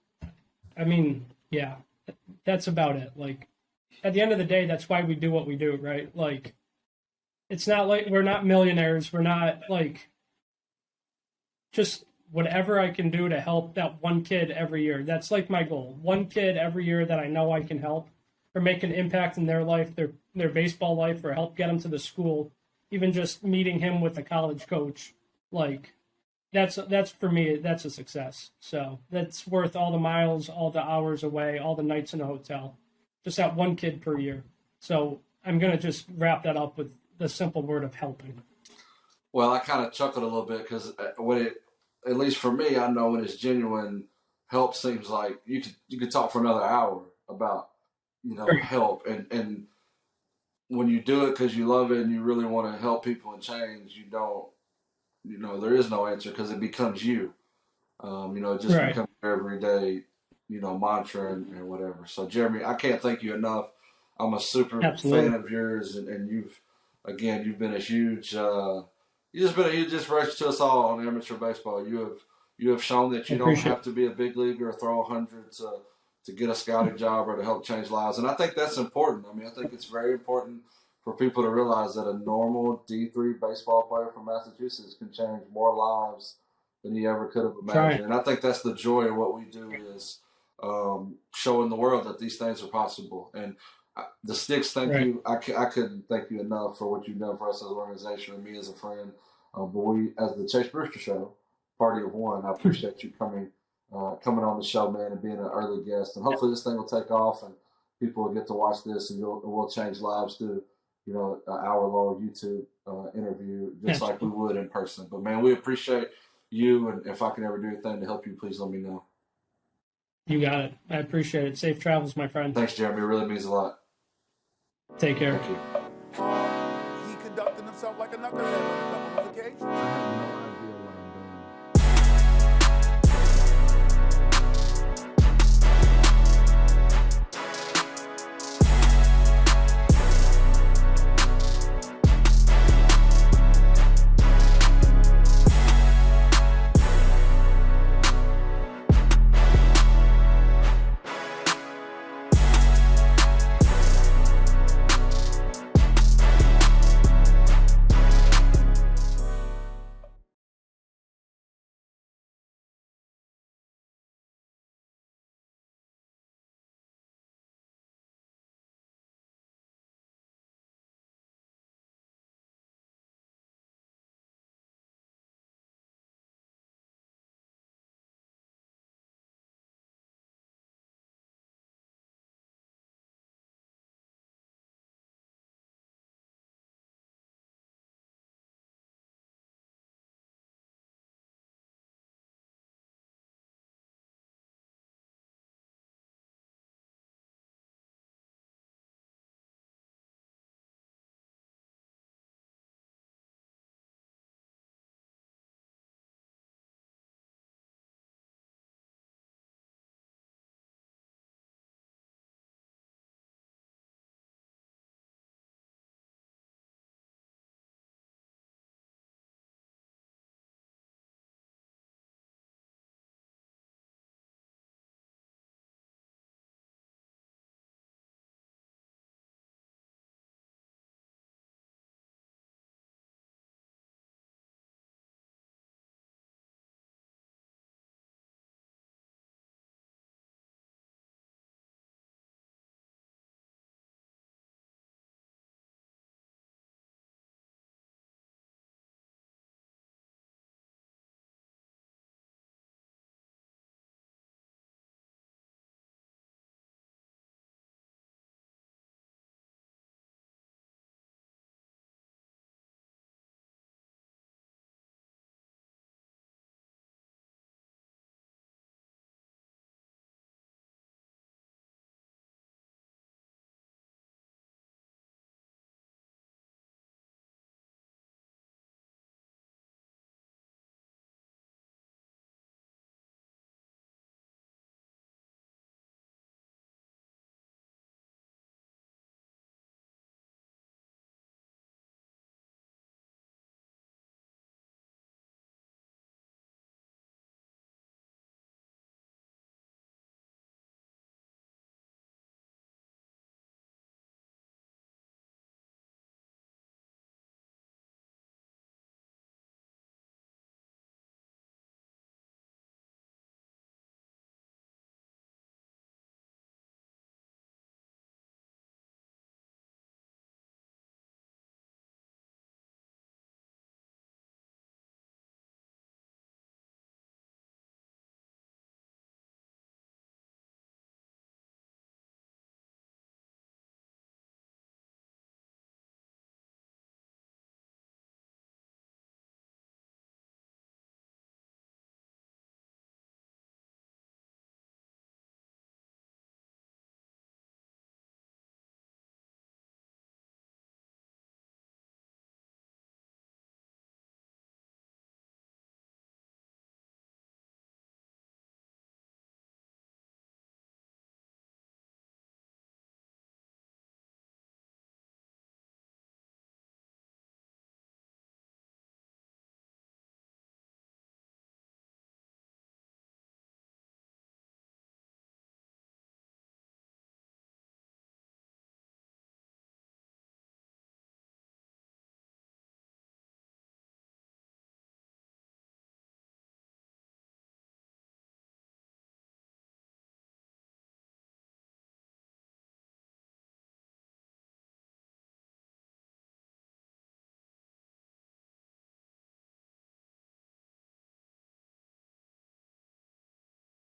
I mean, yeah, that's about it. Like, at the end of the day, that's why we do what we do, right? Like, it's not like we're not millionaires. We're not, like, just whatever I can do to help that one kid every year. That's, like, my goal. One kid every year that I know I can help or make an impact in their life, their baseball life, or help get them to the school, even just meeting him with a college coach. Like, that's for me, that's a success. So that's worth all the miles, all the hours away, all the nights in a hotel. Just that one kid per year. So I'm going to just wrap that up with the simple word of helping. Well, I kind of chuckled a little bit because at least for me, I know when it's genuine, help seems like you could talk for another hour about help. And when you do it because you love it and you really want to help people and change, you don't, there is no answer because it becomes you. It just Right. becomes your everyday, mantra and whatever. So, Jheremy, I can't thank you enough. I'm a super fan Absolutely. of yours, and you've been a huge, you've been a huge inspiration to us all on amateur baseball. You have shown that I you don't appreciate have to be a big leaguer or throw 100 to get a scouting job or to help change lives. And I think that's important. I mean, I think it's very important for people to realize that a normal D3 baseball player from Massachusetts can change more lives than he ever could have trying. imagined. And I think that's the joy of what we do is showing the world that these things are possible. And the Sticks, thank Right. you. I couldn't thank you enough for what you've done for us as an organization and me as a friend. But we, as the Chase Brewster Show, party of one, I appreciate you coming on the show, man, and being an early guest. And hopefully this thing will take off and people will get to watch this and we'll change lives through, an hour-long YouTube interview, just like we would in person. But, man, we appreciate you, and if I can ever do anything to help you, please let me know. You got it. I appreciate it. Safe travels, my friend. Thanks, Jheremy. It really means a lot. Take care. Thank you. He conducted himself like a knucklehead on a couple of occasions. I have no